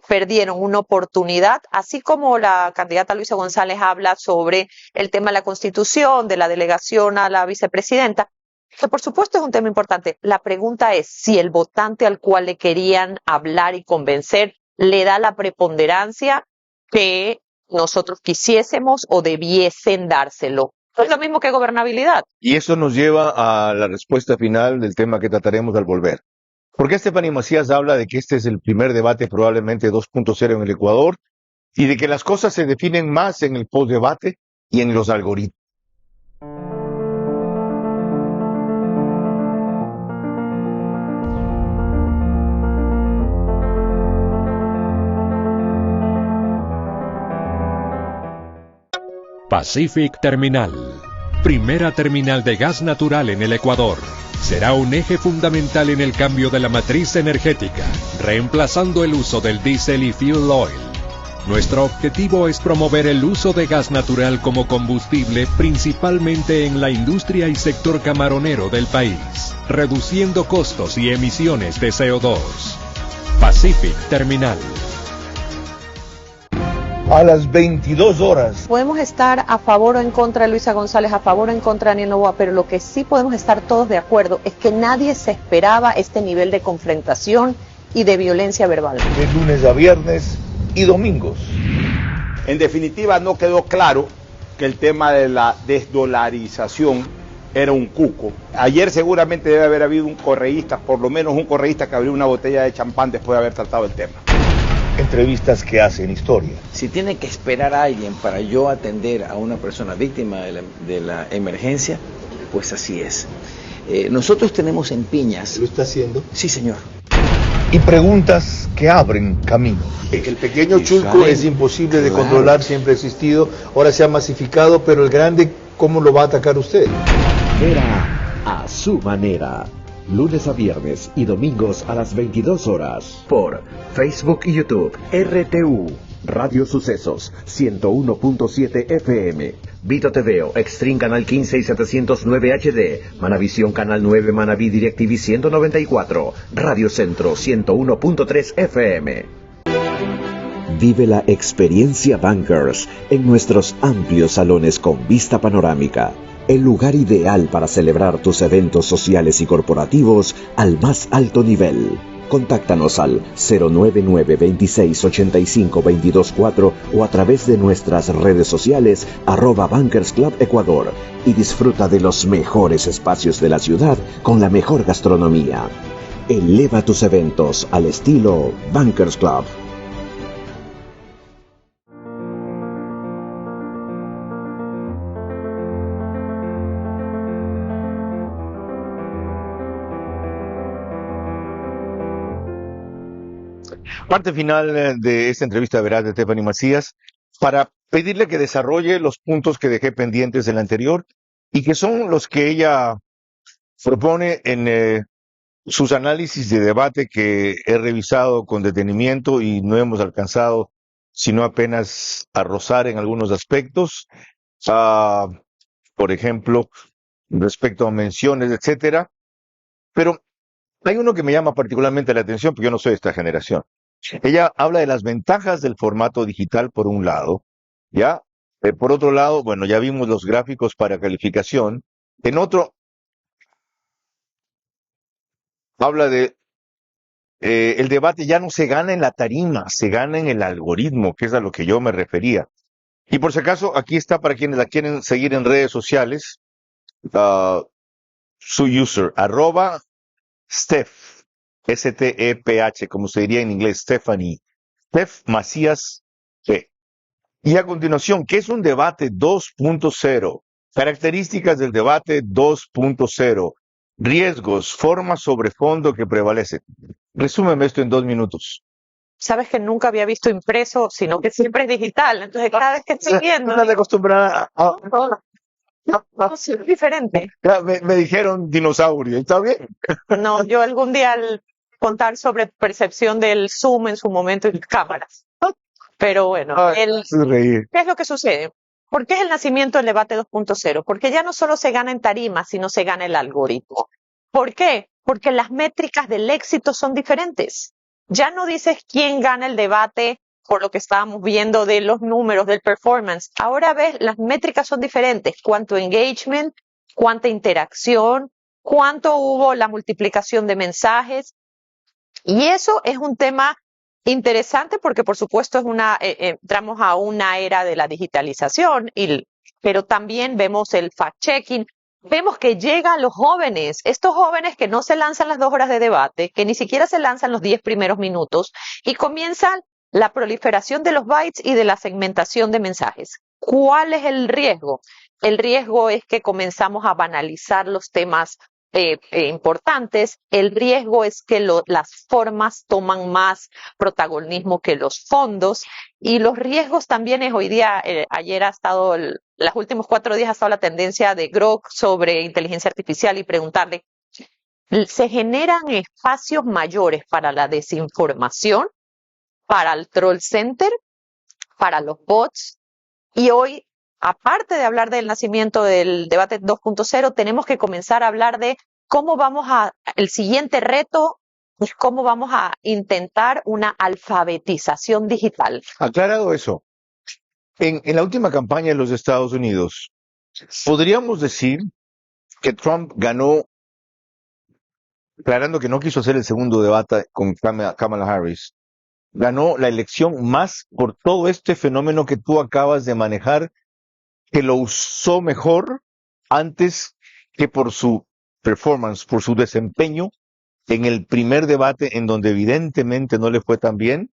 perdieron una oportunidad, así como la candidata Luisa González habla sobre el tema de la Constitución, de la delegación a la vicepresidenta, que por supuesto es un tema importante. La pregunta es si el votante al cual le querían hablar y convencer le da la preponderancia que nosotros quisiésemos o debiesen dárselo. Es lo mismo que gobernabilidad. Y eso nos lleva a la respuesta final del tema que trataremos al volver. Porque Stephanie Macías habla de que este es el primer debate probablemente 2.0 en el Ecuador y de que las cosas se definen más en el postdebate y en los algoritmos. Pacific Terminal, primera terminal de gas natural en el Ecuador. Será un eje fundamental en el cambio de la matriz energética, reemplazando el uso del diésel y fuel oil. Nuestro objetivo es promover el uso de gas natural como combustible principalmente en la industria y sector camaronero del país, reduciendo costos y emisiones de CO2. Pacific Terminal. A las 22 horas. Podemos estar a favor o en contra de Luisa González, a favor o en contra de Daniel Noboa, pero lo que sí podemos estar todos de acuerdo es que nadie se esperaba este nivel de confrontación y de violencia verbal. De lunes a viernes y domingos. En definitiva, no quedó claro que el tema de la desdolarización era un cuco. Ayer seguramente debe haber habido un correísta, por lo menos un correísta que abrió una botella de champán después de haber tratado el tema. Entrevistas que hacen historia. Si tiene que esperar a alguien para yo atender a una persona víctima de la emergencia, pues así es. Nosotros tenemos en Piñas... ¿Lo está haciendo? Sí, señor. Y preguntas que abren caminos. El pequeño chulco es imposible de controlar, siempre ha existido, ahora se ha masificado, pero el grande, ¿cómo lo va a atacar usted? Vera a su manera. Lunes a viernes y domingos a las 22 horas. Por Facebook y YouTube. RTU. Radio Sucesos 101.7 FM. Vito TVO, Extreme Canal 15 y 709 HD. Manavisión Canal 9, Manaví DirecTV 194. Radio Centro 101.3 FM. Vive la experiencia Bankers en nuestros amplios salones con vista panorámica. El lugar ideal para celebrar tus eventos sociales y corporativos al más alto nivel. Contáctanos al 099 26 85 224 o a través de nuestras redes sociales @Bankers Club Ecuador y disfruta de los mejores espacios de la ciudad con la mejor gastronomía. Eleva tus eventos al estilo Bankers Club. Parte final de esta entrevista veraz de Stephanie Macías para pedirle que desarrolle los puntos que dejé pendientes en la anterior y que son los que ella propone en sus análisis de debate que he revisado con detenimiento y no hemos alcanzado sino apenas a rozar en algunos aspectos, por ejemplo, respecto a menciones, etcétera. Pero hay uno que me llama particularmente la atención porque yo no soy de esta generación. Ella habla de las ventajas del formato digital por un lado, ¿ya? Por otro lado, bueno, ya vimos los gráficos para calificación. En otro, habla de el debate ya no se gana en la tarima, se gana en el algoritmo, que es a lo que yo me refería. Y por si acaso, aquí está para quienes la quieren seguir en redes sociales, su user, @Steph S-T-E-P-H, como se diría en inglés, Stephanie. Steph Macías P. Y a continuación, ¿qué es un debate 2.0? Características del debate 2.0. Riesgos, forma sobre fondo que prevalece. Resúmeme esto en 2 minutos. Sabes que nunca había visto impreso, sino que siempre es digital. Entonces, cada vez que estoy viendo, Estás acostumbrada a... no, sí, es diferente. Ya, me dijeron dinosaurio, ¿está bien? No, yo algún día al contar sobre percepción del zoom en su momento y cámaras. Pero bueno, Ay, me reír. ¿qué es lo que sucede? ¿Por qué es el nacimiento del debate 2.0? Porque ya no solo se gana en tarima, sino se gana el algoritmo. ¿Por qué? Porque las métricas del éxito son diferentes. Ya no dices quién gana el debate por lo que estábamos viendo de los números, del performance. Ahora ves, las métricas son diferentes. Cuánto engagement, cuánta interacción, cuánto hubo la multiplicación de mensajes. Y eso es un tema interesante porque, por supuesto, entramos a una era de la digitalización, pero también vemos el fact-checking. Vemos que llega a los jóvenes, estos jóvenes que no se lanzan las 2 horas de debate, que ni siquiera se lanzan los 10 primeros minutos, y comienzan la proliferación de los bytes y de la segmentación de mensajes. ¿Cuál es el riesgo? El riesgo es que comenzamos a banalizar los temas importantes. El riesgo es que las formas toman más protagonismo que los fondos, y los riesgos también es hoy día, ayer ha estado, los últimos 4 días ha estado la tendencia de Grok sobre inteligencia artificial y preguntarle, ¿se generan espacios mayores para la desinformación, para el troll center, para los bots? Y hoy, aparte de hablar del nacimiento del debate 2.0, tenemos que comenzar a hablar de el siguiente reto es cómo vamos a intentar una alfabetización digital. Aclarado eso, en la última campaña de los Estados Unidos, podríamos decir que Trump ganó, aclarando que no quiso hacer el segundo debate con Kamala Harris, ganó la elección más por todo este fenómeno que tú acabas de manejar, que lo usó mejor antes que por su performance, por su desempeño en el primer debate en donde evidentemente no le fue tan bien.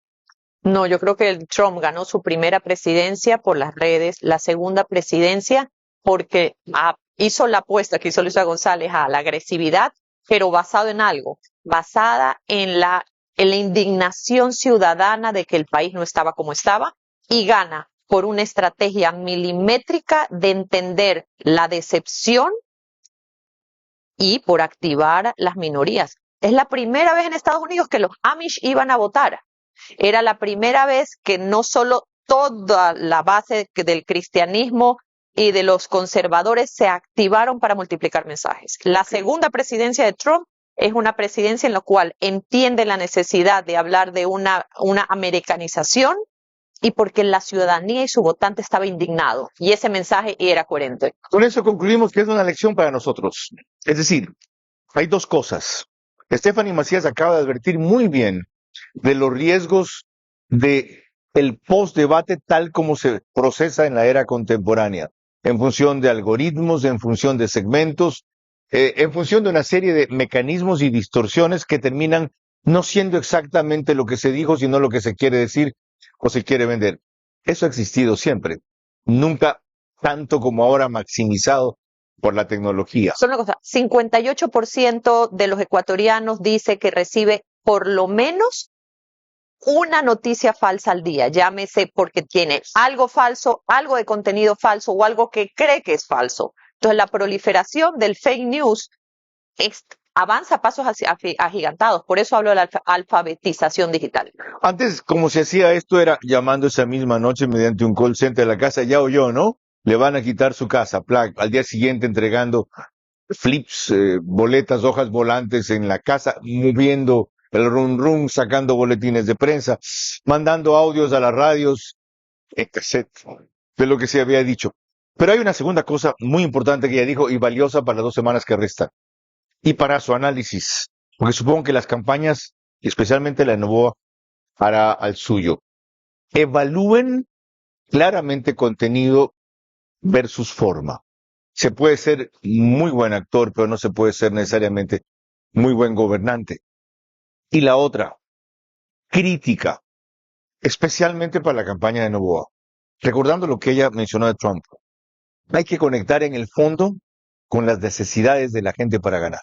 No, yo creo que Trump ganó su primera presidencia por las redes, la segunda presidencia porque hizo la apuesta que hizo Luisa González a la agresividad, pero basado en algo, basada en la indignación ciudadana de que el país no estaba como estaba, y gana por una estrategia milimétrica de entender la decepción y por activar las minorías. Es la primera vez en Estados Unidos que los Amish iban a votar. Era la primera vez que no solo toda la base del cristianismo y de los conservadores se activaron para multiplicar mensajes. La segunda presidencia de Trump es una presidencia en la cual entiende la necesidad de hablar de una americanización, y porque la ciudadanía y su votante estaba indignado, y ese mensaje era coherente. Con eso concluimos que es una lección para nosotros. Es decir, hay 2 cosas. Stephanie Macías acaba de advertir muy bien de los riesgos de el post-debate tal como se procesa en la era contemporánea, en función de algoritmos, en función de segmentos, en función de una serie de mecanismos y distorsiones que terminan no siendo exactamente lo que se dijo, sino lo que se quiere decir o se quiere vender. Eso ha existido siempre, nunca tanto como ahora maximizado por la tecnología. Solo una cosa, 58% de los ecuatorianos dice que recibe por lo menos una noticia falsa al día, llámese porque tiene algo falso, algo de contenido falso o algo que cree que es falso. Entonces la proliferación del fake news avanza a pasos agigantados, por eso hablo de la alfabetización digital. Antes, como se hacía esto, era llamando esa misma noche mediante un call center de la casa, ya oyó, ¿no? Le van a quitar su casa, al día siguiente entregando flips, boletas, hojas volantes en la casa, moviendo el run, sacando boletines de prensa, mandando audios a las radios, en cassette, de lo que se había dicho. Pero hay una segunda cosa muy importante que ella dijo y valiosa para las 2 semanas que restan, y para su análisis, porque supongo que las campañas, especialmente la de Noboa, hará al suyo. Evalúen claramente contenido versus forma. Se puede ser muy buen actor, pero no se puede ser necesariamente muy buen gobernante. Y la otra, crítica, especialmente para la campaña de Noboa. Recordando lo que ella mencionó de Trump, hay que conectar en el fondo con las necesidades de la gente para ganar.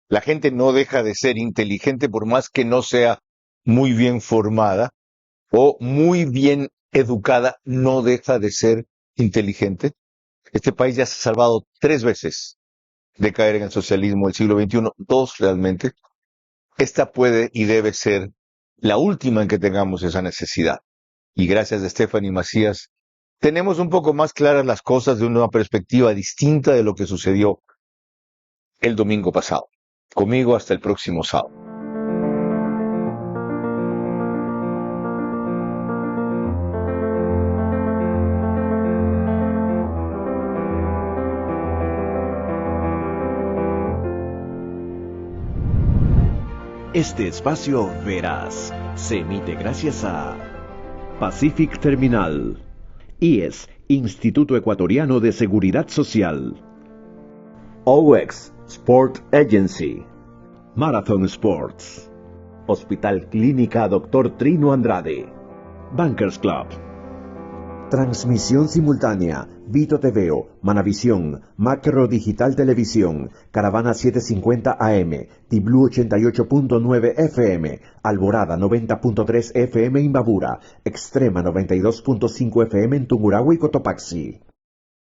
La gente no deja de ser inteligente por más que no sea muy bien formada o muy bien educada, no deja de ser inteligente. Este país ya se ha salvado 3 veces de caer en el socialismo del siglo XXI, 2 realmente. Esta puede y debe ser la última en que tengamos esa necesidad. Y gracias a Stephanie Macías, tenemos un poco más claras las cosas de una perspectiva distinta de lo que sucedió el domingo pasado. Conmigo hasta el próximo sábado. Este espacio Veraz se emite gracias a Pacific Terminal, IES, Instituto Ecuatoriano de Seguridad Social, OX Sport Agency, Marathon Sports, Hospital Clínica Dr. Trino Andrade, Bankers Club. Transmisión simultánea, Vito TVO, Manavisión, Macro Digital Televisión, Caravana 750 AM, Tiblu 88.9 FM, Alborada 90.3 FM Imbabura, Extrema 92.5 FM en Tungurahua y Cotopaxi.